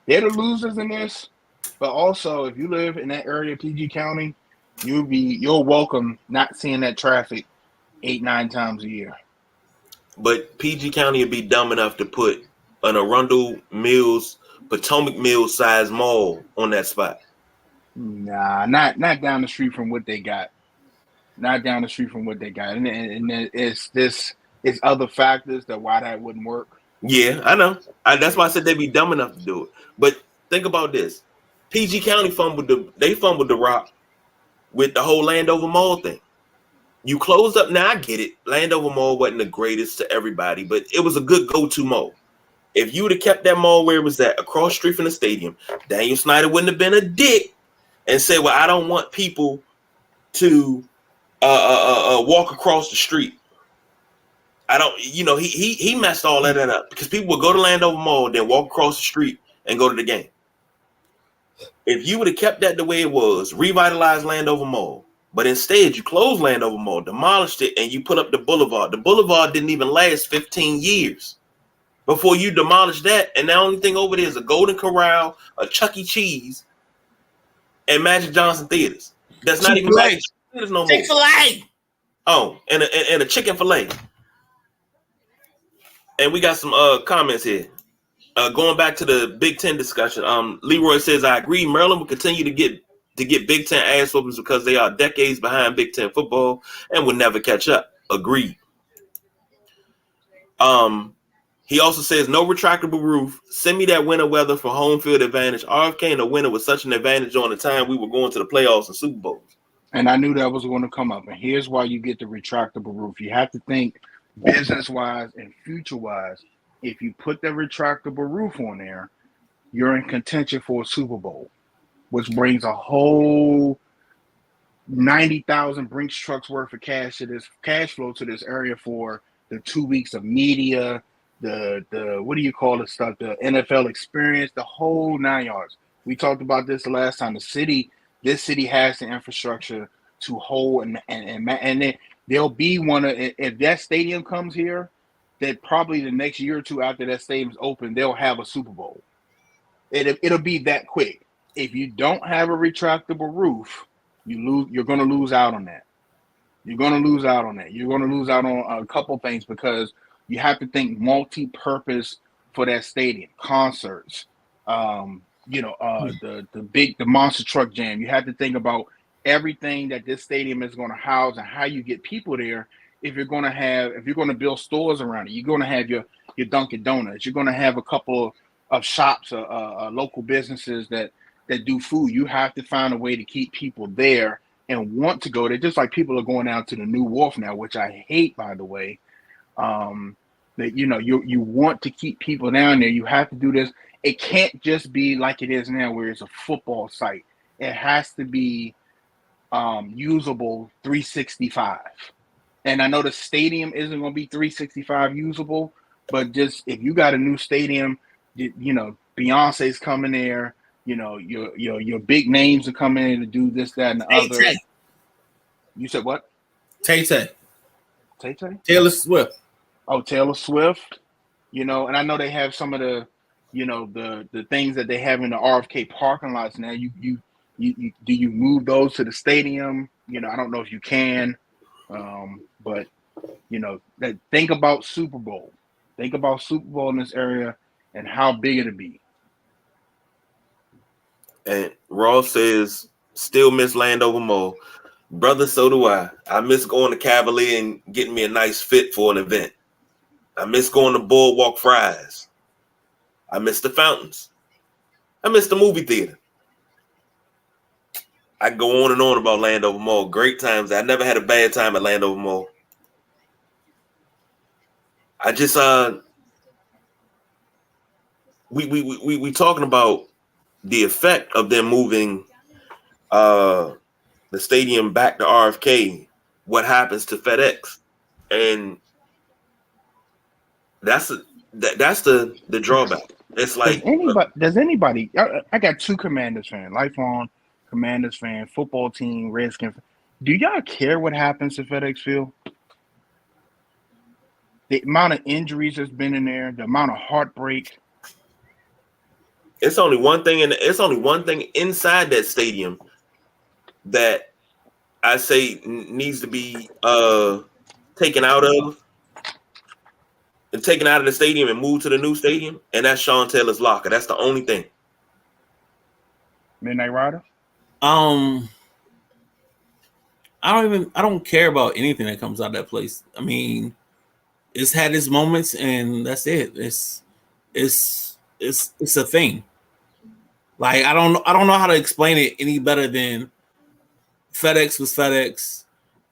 losers in this. But also, if you live in that area of PG County, you're welcome not seeing that traffic 8-9 times a year. But PG County would be dumb enough to put an Arundel Mills, Potomac Mills size mall on that spot. Nah, not down the street from what they got. Not down the street from what they got. And it's other factors that why that wouldn't work. Yeah, I know. That's why I said they'd be dumb enough to do it. But think about this. PG County fumbled the rock with the whole Landover Mall thing. You closed up. Now I get it. Landover Mall wasn't the greatest to everybody, but it was a good go-to mall. If you would have kept that mall where it was at, across the street from the stadium, Daniel Snyder wouldn't have been a dick and said, well, I don't want people to walk across the street. I don't, he messed all that up because people would go to Landover Mall, then walk across the street and go to the game. If you would have kept that the way it was, revitalized Landover Mall, but instead you closed Landover Mall, demolished it, and you put up the Boulevard. The Boulevard didn't even last 15 years before you demolished that, and the only thing over there is a Golden Corral, a Chuck E. Cheese, and Magic Johnson Theaters. That's not even Magic Theaters no more. Chick-fil-A. Oh, and a chicken fillet. And we got some comments here. Going back to the Big Ten discussion, Leroy says, I agree. Maryland will continue to get Big Ten ass whoopings because they are decades behind Big Ten football and will never catch up. Agreed. He also says, no retractable roof. Send me that winter weather for home field advantage. RFK in the winter was such an advantage on the time we were going to the playoffs and Super Bowls. And I knew that was going to come up. And here's why you get the retractable roof. You have to think business-wise and future-wise. If you put the retractable roof on there, you're in contention for a Super Bowl, which brings a whole 90,000 Brinks trucks worth of cash flow to this area for the 2 weeks of media, the what do you call the stuff, the NFL experience, the whole 9 yards. We talked about this the last time. This city has the infrastructure to hold and then there'll be one if that stadium comes here, that probably the next year or two after that stadium's open, they'll have a Super Bowl. It'll be that quick. If you don't have a retractable roof, you're going to lose out on that. You're going to lose out on that. You're going to lose out on a couple things because you have to think multi-purpose for that stadium, concerts, the monster truck jam. You have to think about everything that this stadium is going to house and how you get people there. If you're going to build stores around it, you're going to have your Dunkin' Donuts. You're going to have a couple of shops, local businesses that do food. You have to find a way to keep people there and want to go there. Just like people are going down to the New Wharf now, which I hate, by the way. That you want to keep people down there. You have to do this. It can't just be like it is now, where it's a football site. It has to be usable 365. And I know the stadium isn't going to be 365 usable, but just if you got a new stadium, you know, Beyonce's coming there, you know, your big names are coming in to do this, that, and the other. Tay. You said what? Tay. Tay-Tay? Taylor Swift. Oh, Taylor Swift. You know, and I know they have some of the, you know, the things that they have in the RFK parking lots now. You do you move those to the stadium? You know, I don't know if you can, but you know, that think about Super Bowl. Think about Super Bowl in this area and how big it'll be. And Ross says, still miss Landover Mall. Brother, so do I. I miss going to Cavalier and getting me a nice fit for an event. I miss going to Boardwalk Fries. I miss the fountains. I miss the movie theater. I go on and on about Landover Mall. Great times. I never had a bad time at Landover Mall. I just we talking about the effect of them moving the stadium back to RFK. What happens to FedEx? And that's the drawback. It's like does anybody I got two Commanders fans, lifelong Commanders fan, football team, Redskins. Do y'all care what happens to FedEx Field? The amount of injuries that's been in there, the amount of heartbreak. It's only one thing inside that stadium that I say needs to be taken out of the stadium and moved to the new stadium, and that's Sean Taylor's locker. That's the only thing. Midnight Rider? I don't care about anything that comes out of that place. I mean, it's had its moments and that's it. It's a thing. Like I don't know how to explain it any better than FedEx was FedEx.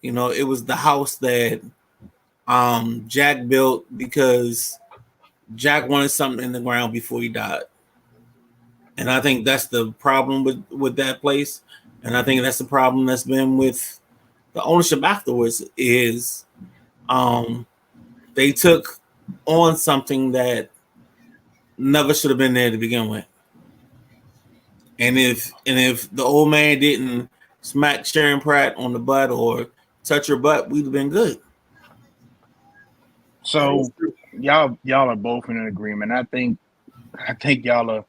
You know, it was the house that Jack built because Jack wanted something in the ground before he died. And I think that's the problem with that place. And I think that's the problem that's been with the ownership afterwards is they took on something that never should have been there to begin with. And if the old man didn't smack Sharon Pratt on the butt or touch her butt, we'd have been good. So y'all are both in agreement. I think y'all are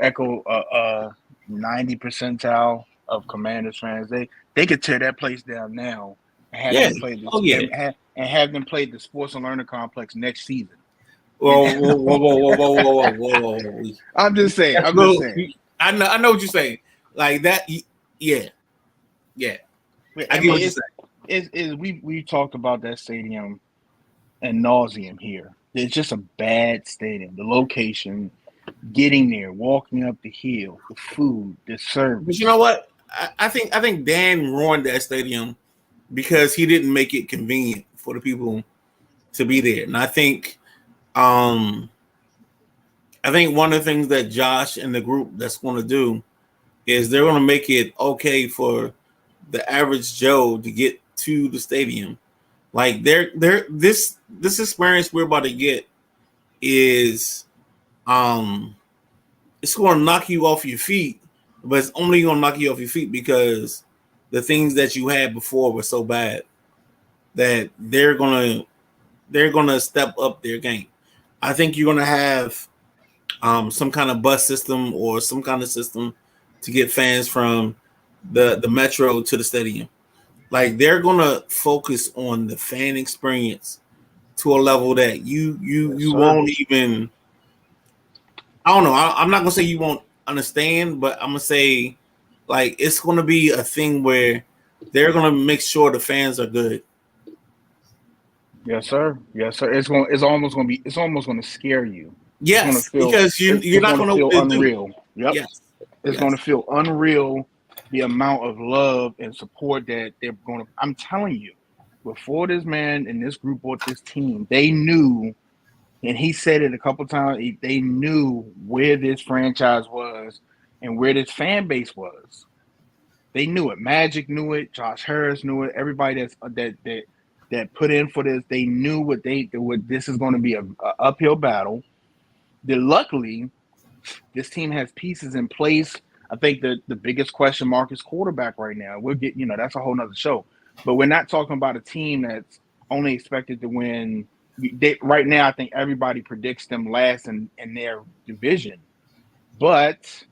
echo 90 percentile of Commanders fans. They could tear that place down now and have them play this, and have them play the Sports and Learning Complex next season. Whoa. I'm just saying. I know what you're saying. Like that, yeah. I get what you're saying. We talked about that stadium ad nauseum here. It's just a bad stadium. The location, getting there, walking up the hill, the food, the service. But you know what? I think Dan ruined that stadium because he didn't make it convenient for the people to be there. And I think one of the things that Josh and the group that's going to do is they're going to make it okay for the average Joe to get to the stadium. Like this experience we're about to get is it's going to knock you off your feet, but it's only going to knock you off your feet because the things that you had before were so bad that they're going to step up their game. I think you're going to have some kind of bus system or some kind of system to get fans from the metro to the stadium. Like they're going to focus on the fan experience to a level that you won't even. I don't know. I'm not gonna say you won't understand, but I'm gonna say like it's gonna be a thing where they're gonna make sure the fans are good. Yes, sir. It's almost gonna scare you. Yes, because you're not gonna feel unreal. Yep. Yes. It's gonna feel unreal. The amount of love and support that they're gonna. I'm telling you, before this man and this group bought this team, they knew. And he said it a couple times. They knew where this franchise was and where this fan base was. They knew it. Magic knew it. Josh Harris knew it. Everybody that put in for this, they knew what this is going to be a uphill battle. Luckily, this team has pieces in place. I think the biggest question mark is quarterback right now. We'll get, that's a whole nother show. But we're not talking about a team that's only expected to win. Right now, I think everybody predicts them last in their division. But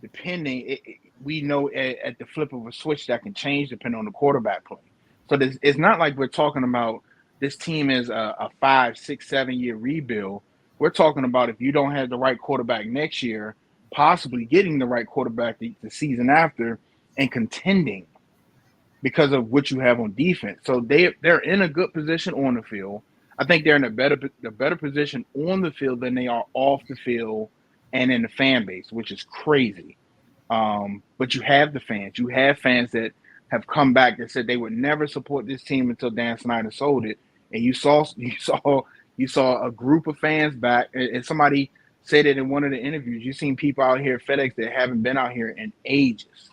depending, we know at the flip of a switch that can change depending on the quarterback play. So it's not like we're talking about this team is a 5, 6, 7 year rebuild. We're talking about if you don't have the right quarterback next year, possibly getting the right quarterback the season after and contending because of what you have on defense. So they're in a good position on the field. I think they're in a better position on the field than they are off the field and in the fan base, which is crazy. But you have the fans. You have fans that have come back that said they would never support this team until Dan Snyder sold it. And you saw a group of fans back, and somebody said it in one of the interviews. You've seen people out here at FedEx that haven't been out here in ages.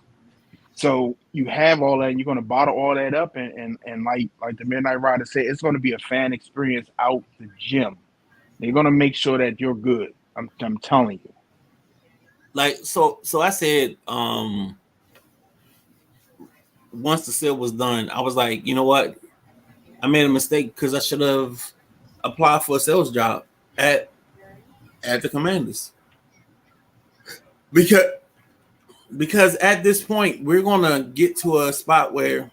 So you have all that, and you're going to bottle all that up, and like the Midnight Rider said, it's going to be a fan experience out the gym. They're going to make sure that you're good. I'm telling you. Like so I said, once the sale was done, I was like, you know what? I made a mistake because I should have applied for a sales job at the Commanders. Because at this point, we're gonna get to a spot where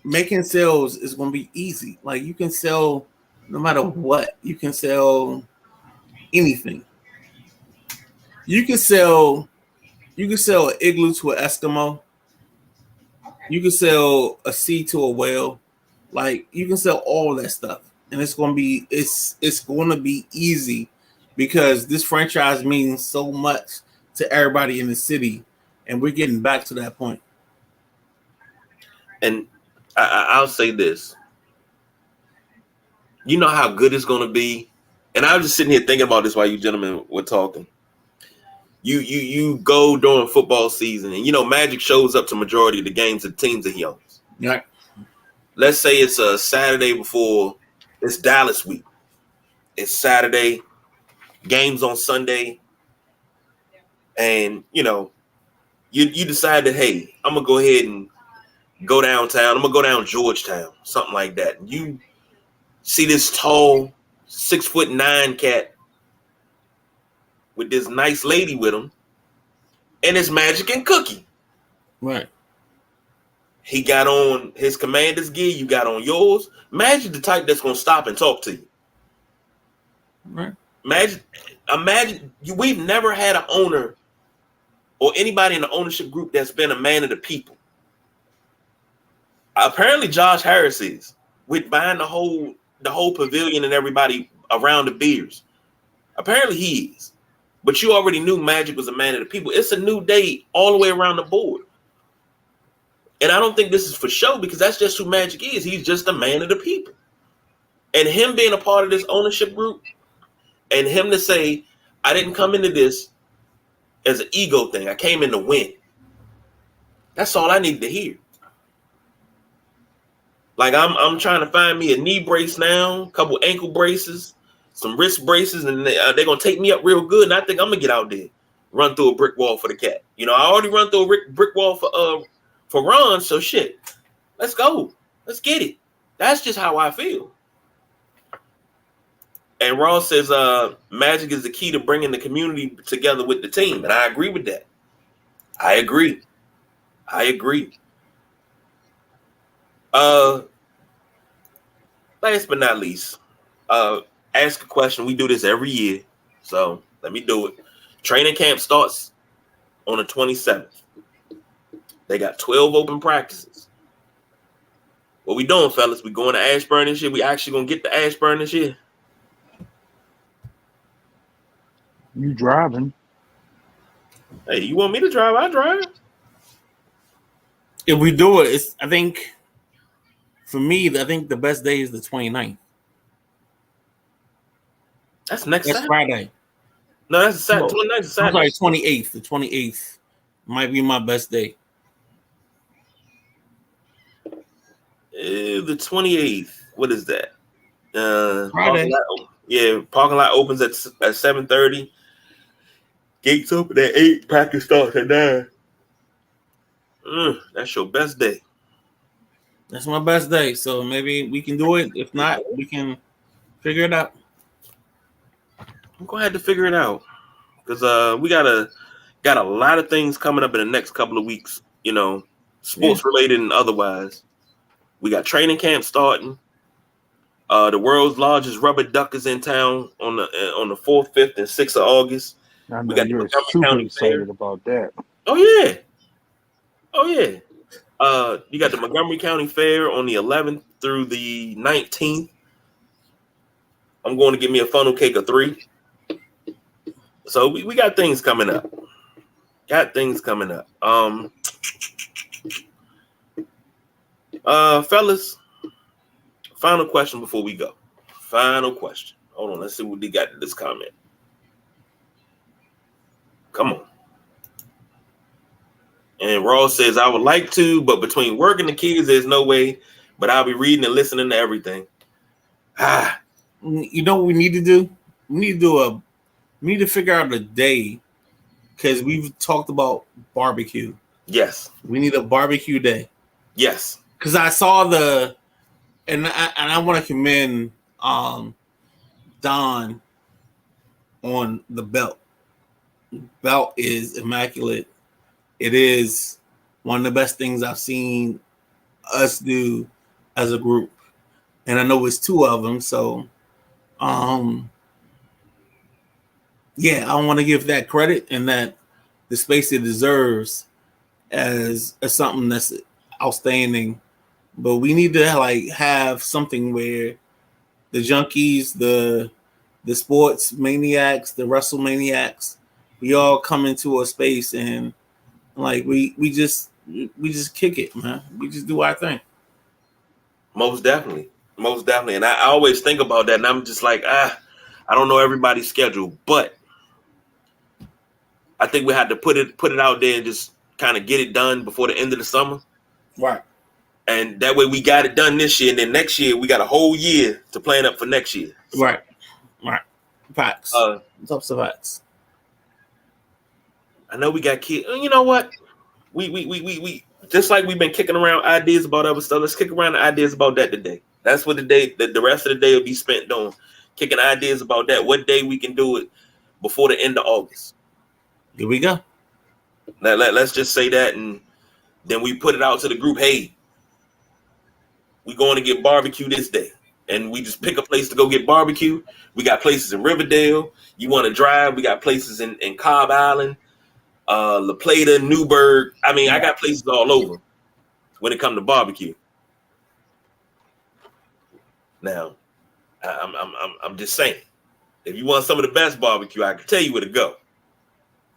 making sales is gonna be easy. Like you can sell no matter what. You can sell anything. You can sell an igloo to an Eskimo. You can sell a sea to a whale. Like you can sell all that stuff, and it's gonna be easy because this franchise means so much to everybody in the city, and we're getting back to that point. And I'll say this. You know how good it's going to be? And I was just sitting here thinking about this while you gentlemen were talking. You go during football season, and Magic shows up to majority of the games and teams that he owns. Yeah. Let's say it's a Saturday before it's Dallas week. It's Saturday, games on Sunday. And, you decide that, hey, I'm going to go ahead and go downtown. I'm going to go down Georgetown, something like that. And you see this tall 6'9" cat with this nice lady with him, and it's Magic and Cookie. Right. He got on his Commander's gear. You got on yours. Magic the type that's going to stop and talk to you. Right. Imagine we've never had an owner or anybody in the ownership group that's been a man of the people. Apparently, Josh Harris is with buying the whole pavilion and everybody around the beers. Apparently, he is. But you already knew Magic was a man of the people. It's a new day all the way around the board. And I don't think this is for show because that's just who Magic is. He's just a man of the people. And him being a part of this ownership group and him to say, I didn't come into this as an ego thing. I came in to win. That's all I need to hear. Like I'm trying to find me a knee brace now, a couple ankle braces, some wrist braces, and they're going to take me up real good. And I think I'm going to get out there, run through a brick wall for the cat. I already run through a brick wall for Ron, so shit. Let's go. Let's get it. That's just how I feel. And Ross says Magic is the key to bringing the community together with the team. And I agree with that. I agree. Last but not least, ask a question. We do this every year. So let me do it. Training camp starts on the 27th. They got 12 open practices. What we doing, fellas? We going to Ashburn this year? We actually going to get to Ashburn this year? You driving? Hey, you want me to drive? I drive. If we do it, I think for me, I think the best day is the 29th. That's next That's Saturday. Friday. No, that's Saturday. 29th is Saturday. I'm sorry, 28th. The 28th Might be my best day. The 28th. What is that? Friday. Parking lot opens at 7:30. Gates open at 8. Practice starts at 9. That's your best day. That's my best day. So maybe we can do it. If not, we can figure it out. I'm gonna have to figure it out because we got a lot of things coming up in the next couple of weeks. You know, sports related and otherwise. We got training camp starting. The world's largest rubber duck is in town on the 4th, 5th, and 6th of August. I know We got the you're Montgomery super County excited Fair. about that. Oh yeah. You got the Montgomery County Fair on the 11th through the 19th. I'm going to get me a funnel cake of 3. So we got things coming up. Fellas, final question before we go. Final question. Hold on, let's see what they got in this comment. Come on. And Ross says, I would like to, but between work and the kids, there's no way. But I'll be reading and listening to everything. You know what we need to do? We need to figure out a day because we've talked about barbecue. Yes. We need a barbecue day. Yes. Because I saw and I want to commend Don on the belt. Belt is immaculate. It is one of the best things I've seen us do as a group. And I know it's 2 of them. So, I want to give that credit and that the space it deserves as something that's outstanding. But we need to have something where the junkies, the sports maniacs, the wrestle maniacs, we all come into a space and we just kick it, man. We just do our thing. Most definitely. And I always think about that, and I'm just like, I don't know everybody's schedule, but I think we had to put it out there and just kind of get it done before the end of the summer. Right. And that way we got it done this year, and then next year we got a whole year to plan up for next year. Right. Facts. Tops of facts. I know we got kids. You know what? We just like we've been kicking around ideas about other stuff. Let's kick around the ideas about that today. That's what the rest of the day will be spent on, kicking ideas about that. What day we can do it before the end of August. Here we go. Let's just say that, and then we put it out to the group. Hey, we going to get barbecue this day, and we just pick a place to go get barbecue. We got places in Riverdale. You want to drive? We got places in Cobb Island, La Plata, Newburgh. I mean, I got places all over when it comes to barbecue. Now, I'm just saying, if you want some of the best barbecue, I can tell you where to go.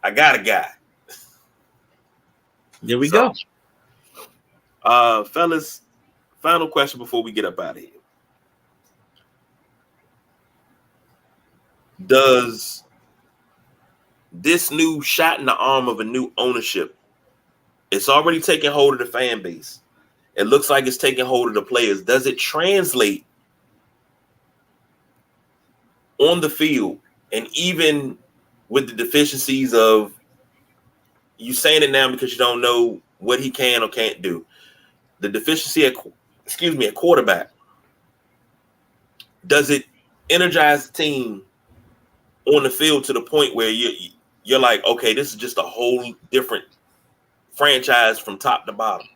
I got a guy. There we go. Fellas, final question before we get up out of here. Does this new shot in the arm of a new ownership, it's already taking hold of the fan base. It looks like it's taking hold of the players. Does it translate on the field, and even with the deficiencies of you saying it now because you don't know what he can or can't do, the deficiency at quarterback, does it energize the team on the field to the point where you're like, okay, this is just a whole different franchise from top to bottom?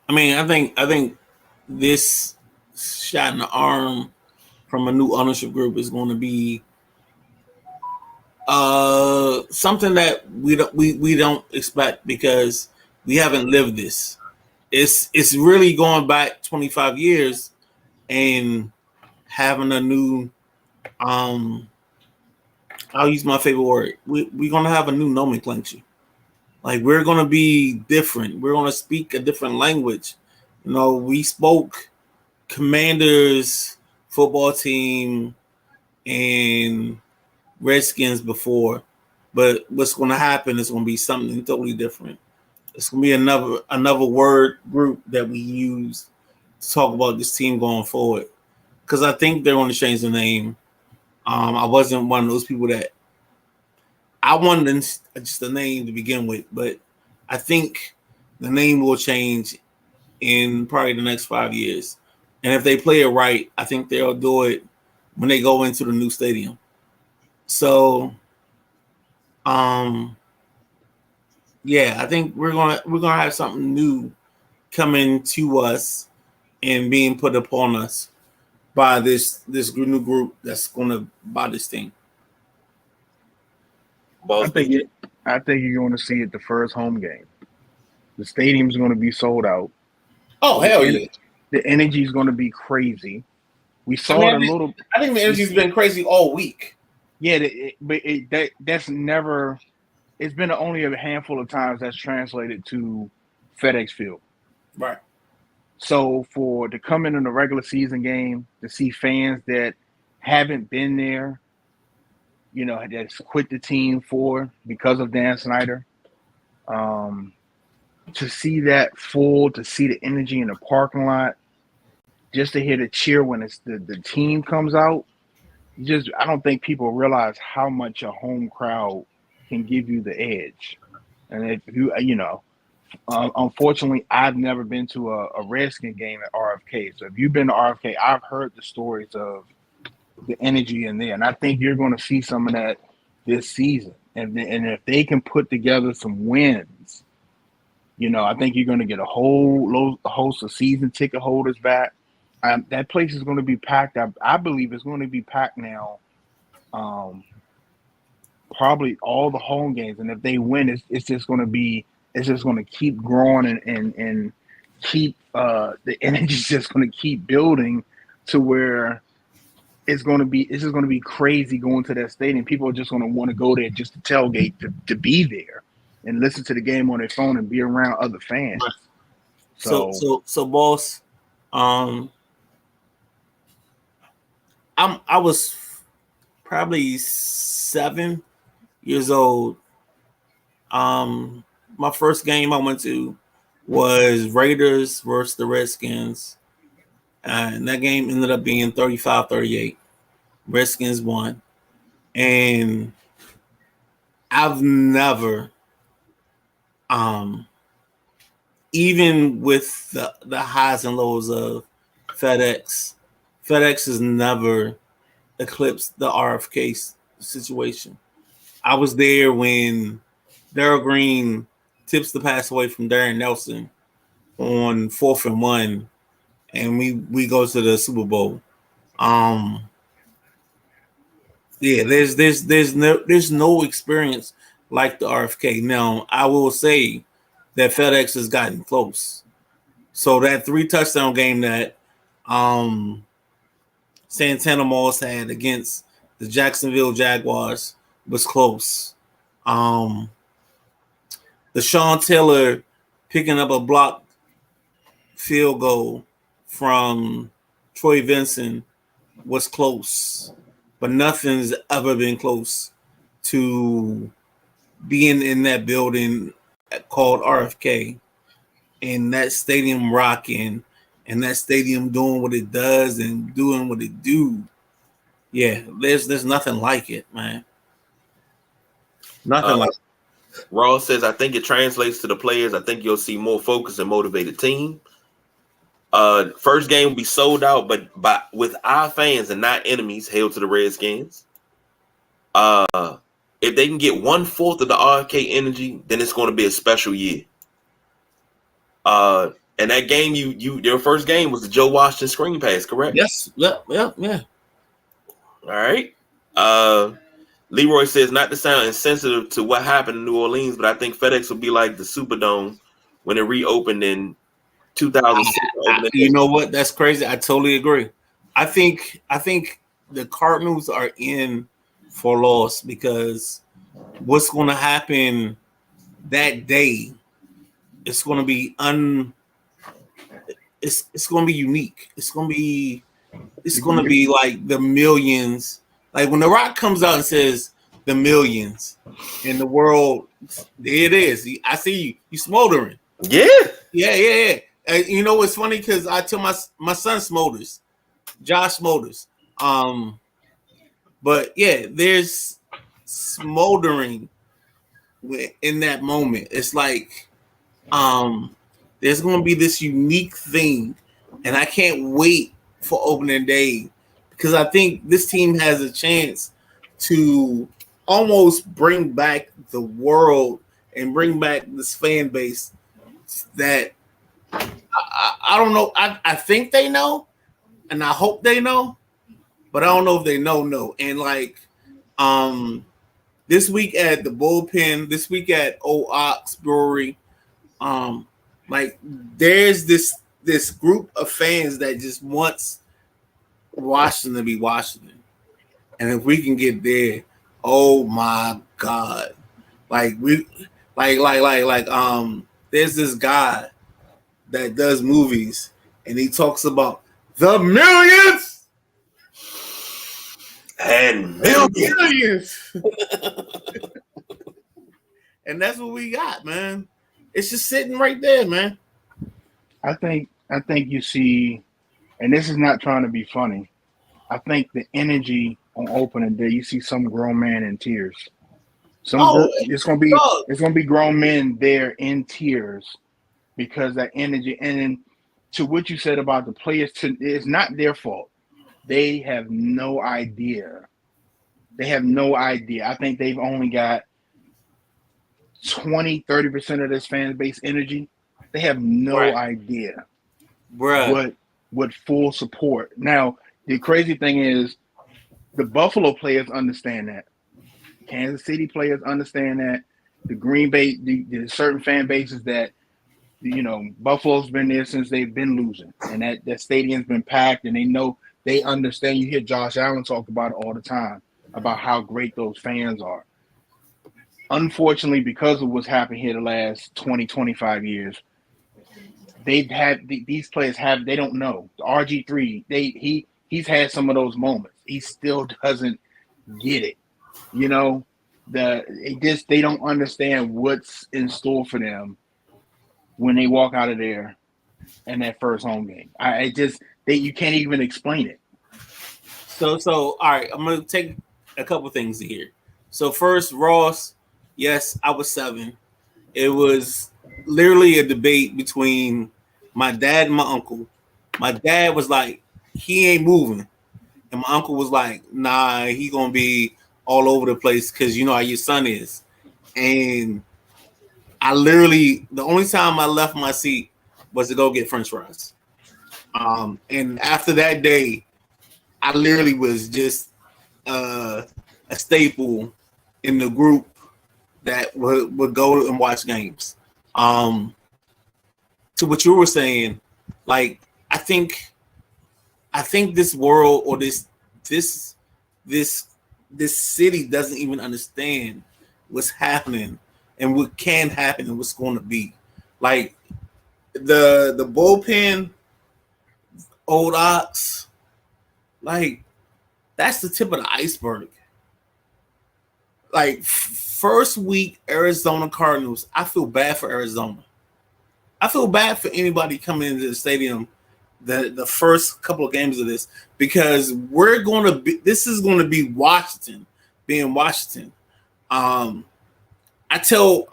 I mean, I think this shot in the arm from a new ownership group is going to be something that we don't expect because we haven't lived this. It's really going back 25 years and having a new I'll use my favorite word. We're gonna have a new nomenclature. Like, we're gonna be different. We're gonna speak a different language. You know, we spoke Commanders football team and Redskins before, But what's going to happen is going to be something totally different. It's going to be another word group that we use to talk about this team going forward. Because I think they're going to change the name. I wasn't one of those people that I wanted just a name to begin with, but I think the name will change in probably the next 5 years. And if they play it right, I think they'll do it when they go into the new stadium. So, yeah, I think we're gonna have something new coming to us and being put upon us by this new group that's gonna buy this thing. Boss BJ. I think you're going to see it the first home game. The stadium's going to be sold out. Oh hell yeah! The energy is going to be crazy. We saw it a little. I think the energy's been crazy all week. Yeah, that's never. It's been only a handful of times that's translated to FedEx Field. Right. So to come in a regular season game to see fans that haven't been there, you know, that's quit the team because of Dan Snyder, to see that full, to see the energy in the parking lot, just to hear the cheer when it's the team comes out. I don't think people realize how much a home crowd can give you the edge. And if you know, unfortunately, I've never been to a Redskin game at RFK. So if you've been to RFK, I've heard the stories of the energy in there. And I think you're going to see some of that this season. And if they can put together some wins, you know, I think you're going to get a host of season ticket holders back. That place is going to be packed. I believe it's going to be packed now. Probably all the home games, and if they win, it's just going to keep growing and keep the energy's just going to keep building to where it's just going to be crazy going to that stadium. People are just going to want to go there just to tailgate to be there and listen to the game on their phone and be around other fans. So boss, I was probably 7 years old. My first game I went to was Raiders versus the Redskins. And that game ended up being 35-38. Redskins won. And I've never, even with the highs and lows of FedEx has never eclipsed the RFK situation. I was there when Darrell Green tips the pass away from Darren Nelson on 4th and 1, and we go to the Super Bowl. Yeah, there's no experience like the RFK. Now, I will say that FedEx has gotten close. So that 3-touchdown game that Santana Moss had against the Jacksonville Jaguars was close. The Sean Taylor picking up a blocked field goal from Troy Vincent was close, but nothing's ever been close to being in that building called RFK and that stadium rocking and that stadium doing what it does and doing what it do. Yeah, there's nothing like it, man. Nothing like it. Ross says, I think it translates to the players. I think you'll see more focused and motivated team. First game will be sold out, but with our fans and not enemies, hail to the Redskins. If they can get 1/4 of the RFK energy, then it's going to be a special year. And that game, your first game was the Joe Washington screen pass, correct? Yes. Yeah. All right. Leroy says, not to sound insensitive to what happened in New Orleans, but I think FedEx will be like the Superdome when it reopened in 2006. You know what? That's crazy. I totally agree. I think the Cardinals are in for loss because what's going to happen that day, it's going to be it's going to be unique. It's going to be like the millions. Like when The Rock comes out and says, the millions in the world. There it is. I see you. You smoldering. Yeah. Yeah. You know what's funny? Because I tell my son smolders, Josh smolders. But yeah, there's smoldering in that moment. It's like there's going to be this unique thing, and I can't wait for opening day because I think this team has a chance to almost bring back the world and bring back this fan base that I don't know. I think they know, and I hope they know, but I don't know if they know. And like this week at the Bullpen, this week at Old Ox Brewery, like there's this group of fans that just wants Washington to be Washington. And if we can get there, oh my God. Like there's this guy that does movies and he talks about the millions And millions. And that's what we got, man. It's just sitting right there, man. I think you see, and this is not trying to be funny. I think the energy on opening day, you see some grown man in tears. It's gonna be grown men there in tears because that energy. And then to what you said about the players, it's not their fault. They have no idea. I think they've only got 20-30% of this fan base energy. They have no idea what full support. Now, the crazy thing is the Buffalo players understand that. Kansas City players understand that. The Green Bay, the certain fan bases that, Buffalo's been there since they've been losing. And that stadium's been packed and they understand. You hear Josh Allen talk about it all the time, about how great those fans are. Unfortunately, because of what's happened here the last 20, 25 years, these players they don't know. The RG3, he's had some of those moments. He still doesn't get it. They don't understand what's in store for them when they walk out of there in that first home game. You can't even explain it. So all right, I'm gonna take a couple things here. So first, Ross, yes, I was 7. It was literally a debate between my dad and my uncle. My dad was like, he ain't moving. And my uncle was like, nah, he gonna be all over the place because you know how your son is. And I literally, the only time I left my seat was to go get French fries. And after that day, I literally was just a staple in the group that would go and watch games. To what you were saying, like I think this world or this city doesn't even understand what's happening and what can happen and what's going to be. Like the Bullpen, Old Ox, like that's the tip of the iceberg. Like first week Arizona Cardinals, I feel bad for Arizona. I feel bad for anybody coming into the stadium the first couple of games of this because this is going to be Washington being Washington. I told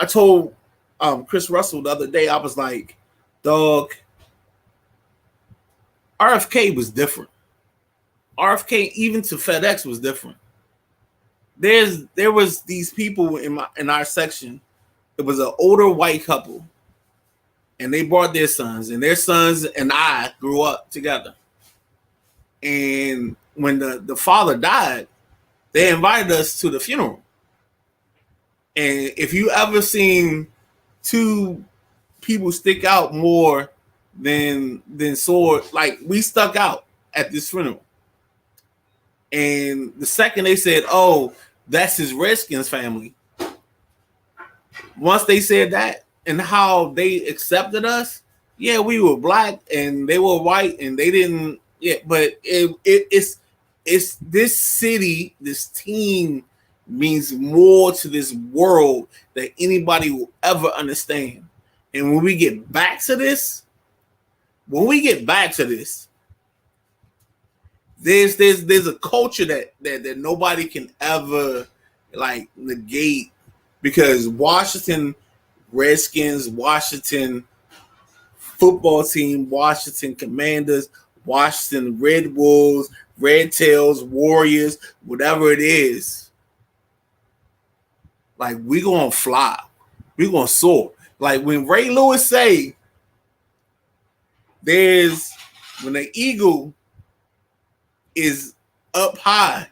Chris Russell the other day, I was like, dog, RFK was different. RFK even to FedEx was different. There was these people in our section. It was an older white couple, and they brought their sons, and their sons and I grew up together. And when the father died, they invited us to the funeral. And if you ever seen two people stick out more than sword, like we stuck out at this funeral. And the second they said, "Oh, that's his Redskins family," once they said that and how they accepted us, yeah, we were black and they were white and they didn't. Yeah, but it's this city, this team means more to this world than anybody will ever understand. And when we get back to this, there's a culture that nobody can ever like negate, because Washington Redskins, Washington football team, Washington Commanders, Washington Red Wolves, Red Tails, Warriors, whatever it is, like we gonna fly, we gonna soar. Like when Ray Lewis say, when the eagle is up high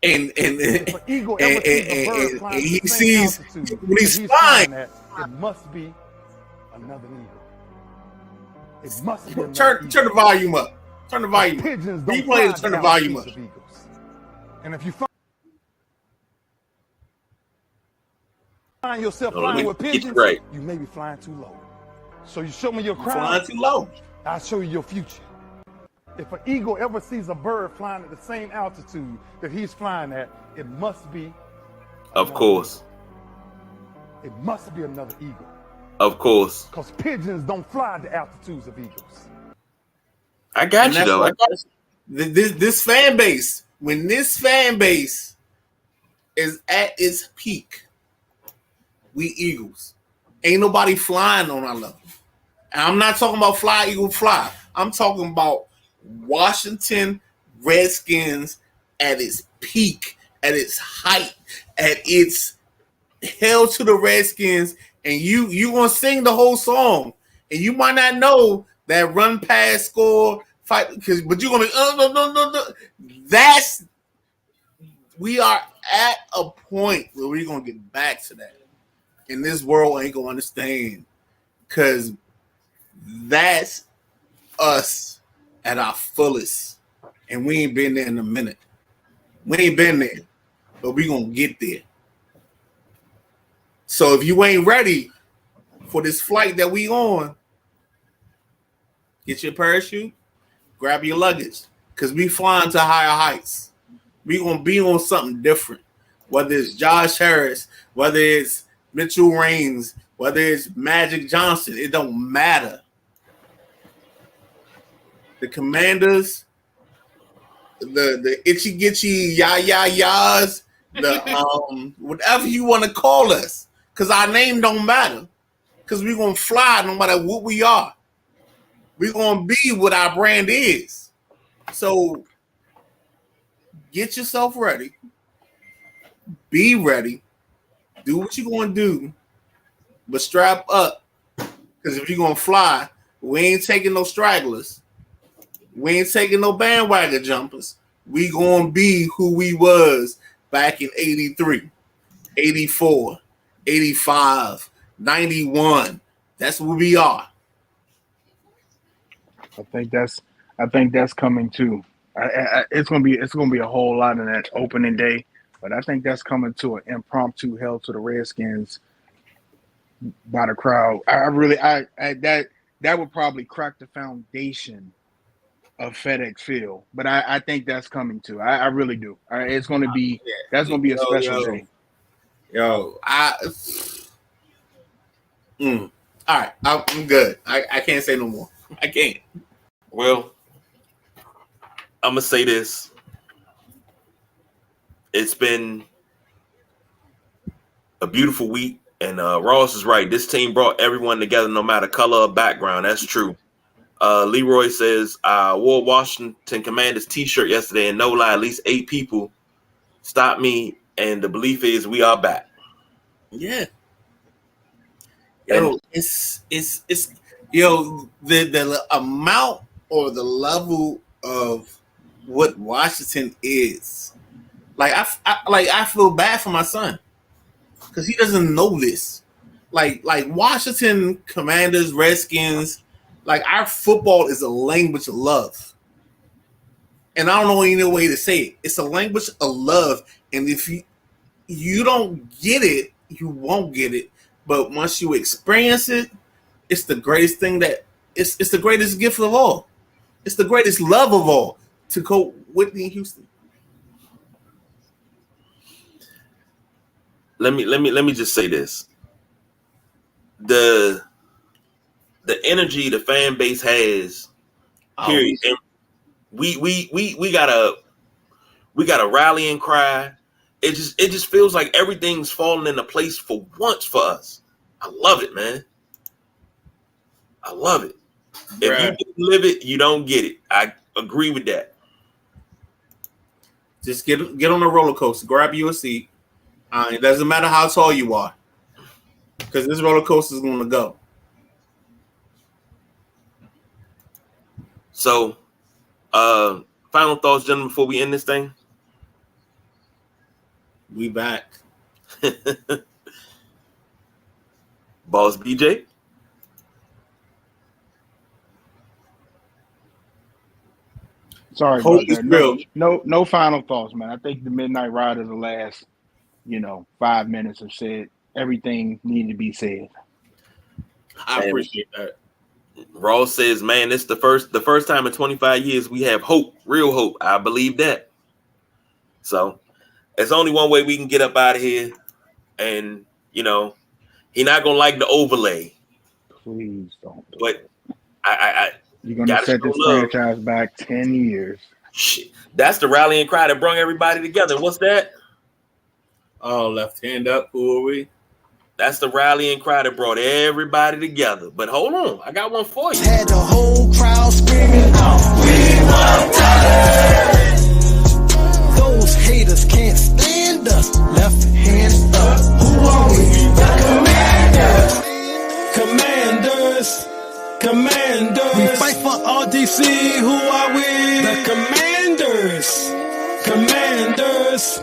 and he sees when he's flying, it must be another eagle. It must be turn the volume up. Turn the volume up. Pigeons Be don't playing, fly turn the down volume streets up. of eagles. And if you find yourself flying with pigeons, right. you may be flying too low. So you show me your Flying crown, too low. I'll show you your future. If an eagle ever sees a bird flying at the same altitude that he's flying at, it must be Of course. It must be another eagle. Of course. Because pigeons don't fly at the altitudes of eagles. I got And you that's though. why this fan base, when this fan base is at its peak, we Eagles. Ain't nobody flying on our level. And I'm not talking about fly, eagle, fly. I'm talking about Washington Redskins at its peak, at its height, at its hell to the Redskins. And you gonna sing the whole song, and you might not know that run, pass, score, fight, but you're gonna no. We are at a point where we're gonna get back to that, and this world ain't gonna understand, because that's us at our fullest, and we ain't been there in a minute. We ain't been there, but we gonna get there. So if you ain't ready for this flight that we on, get your parachute, grab your luggage, because we flying to higher heights. We gonna be on something different. Whether it's Josh Harris, whether it's Mitchell Raines, whether it's Magic Johnson, it don't matter. The Commanders, the itchy gitchy yas, the whatever you want to call us, because our name don't matter. Because we're gonna fly no matter what we are. We're gonna be what our brand is. So get yourself ready. Be ready. Do what you're gonna do, but strap up. Because if you're gonna fly, we ain't taking no stragglers. We ain't taking no bandwagon jumpers. We gonna be who we was back in 83, 84, 85, 91. That's who we are. I think that's coming too. It's gonna be a whole lot in that opening day, but I think that's coming to an impromptu hell to the Redskins by the crowd. That would probably crack the foundation of FedEx Field, but I think that's coming too. I really do. It's gonna be that's gonna be a special day. All right, I'm good. I can't say no more. I can't. Well, I'm gonna say this. It's been a beautiful week, and Ross is right. This team brought everyone together, no matter color or background. That's true. Leroy says, I wore Washington Commanders t-shirt yesterday, and no lie, at least 8 people stopped me, and the belief is we are back. Yeah. Yo, it's the amount or the level of what Washington is. Like I feel bad for my son because he doesn't know this. Like Washington Commanders, Redskins, like our football is a language of love. And I don't know any way to say it. It's a language of love. And if you don't get it, you won't get it. But once you experience it, it's the greatest thing it's the greatest gift of all. It's the greatest love of all, to quote Whitney Houston. let me just say this. The energy the fan base has, period. And we got a rallying cry. It just feels like everything's falling into place for once for us. I love it, man. I love it. If you didn't live it, you don't get it. I agree with that. Just get on a roller coaster, grab you a seat. It doesn't matter how tall you are, because this roller coaster is going to go. So, final thoughts, gentlemen, before we end this thing. We back. Boss BJ. Sorry Holy about that. No final thoughts, man. I think the Midnight Riders, the last, 5 minutes have said everything needed to be said. I appreciate that. Ross says, man, it's the first time in 25 years we have hope, real hope. I believe that. So there's only one way we can get up out of here. And, he not going to like the overlay. Please don't. But you're going to set this franchise back 10 years. Shit. That's the rallying cry that brought everybody together. What's that? Oh, left hand up. Who are we? That's the rallying cry that brought everybody together. But hold on, I got one for you. Had the whole crowd screaming out, "We want Tyler!" Those haters can't stand us. Left hand up. Who are we? The Commanders. Commanders. We fight for RDC. Who are we? The Commanders. Commanders.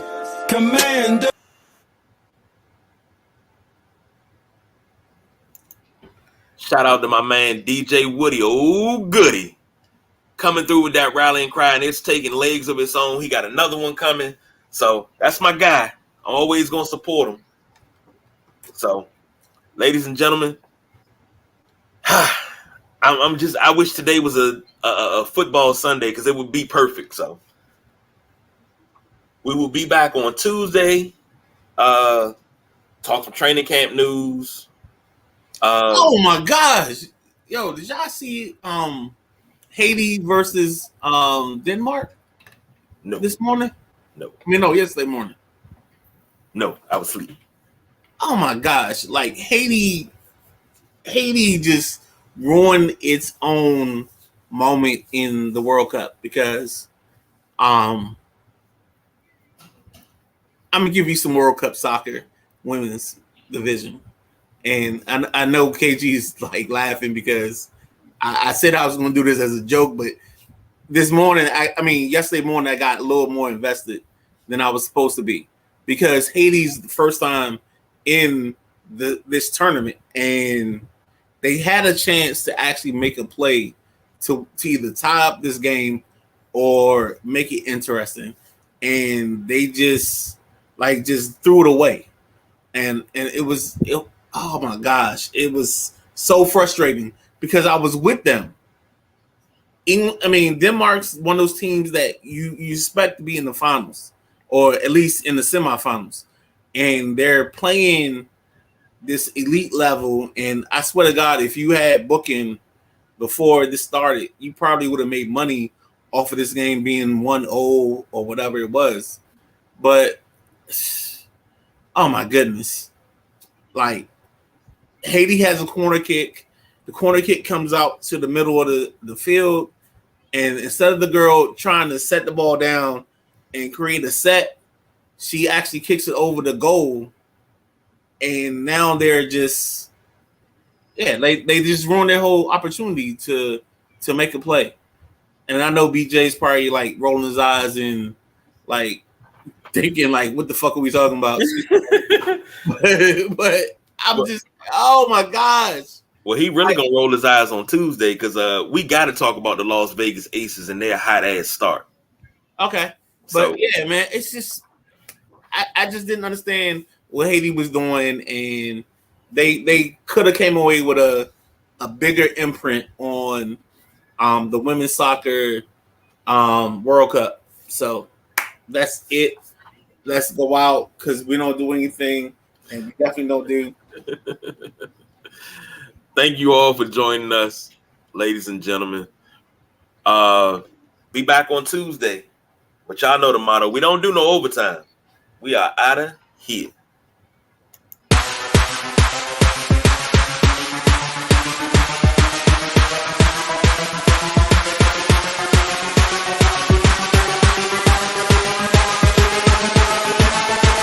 Shout out to my man DJ Woody. Oh, goody. Coming through with that rallying cry, and it's taking legs of its own. He got another one coming. So that's my guy. I'm always going to support him. So, ladies and gentlemen, I wish today was a football Sunday, because it would be perfect. So we will be back on Tuesday. Talk some training camp news. Oh my gosh. Yo, did y'all see Haiti versus Denmark? No. This morning? No. Yesterday morning. No, I was asleep. Oh my gosh. Like Haiti just ruined its own moment in the World Cup, because I'm gonna give you some World Cup soccer women's division. And I know KG's like laughing because I said I was going to do this as a joke, but this morning, yesterday morning, I got a little more invested than I was supposed to be, because Haiti's the first time in this tournament, and they had a chance to actually make a play to either tie up this game or make it interesting, and they just threw it away, and it was. Oh my gosh, it was so frustrating because I was with them. Denmark's one of those teams that you expect to be in the finals, or at least in the semifinals, and they're playing this elite level. And I swear to God, if you had booking before this started, you probably would have made money off of this game being 1-0 or whatever it was. But oh my goodness, like. Haiti has a corner kick. The corner kick comes out to the middle of the field. And instead of the girl trying to set the ball down and create a set, she actually kicks it over the goal. And now they're just, they just ruined their whole opportunity to make a play. And I know BJ's probably like rolling his eyes and like thinking like, what the fuck are we talking about? but I'm just, oh my gosh. Well, he really gonna roll his eyes on Tuesday, because we got to talk about the Las Vegas Aces and their hot ass start. Okay, but yeah, man, it's just I just didn't understand what Haiti was doing, and they could have came away with a bigger imprint on the women's soccer World Cup. So that's it. Let's go out, because we don't do anything And you definitely know, dude. Thank you all for joining us, ladies and gentlemen. Be back on Tuesday. But y'all know the motto. We don't do no overtime. We are out of here.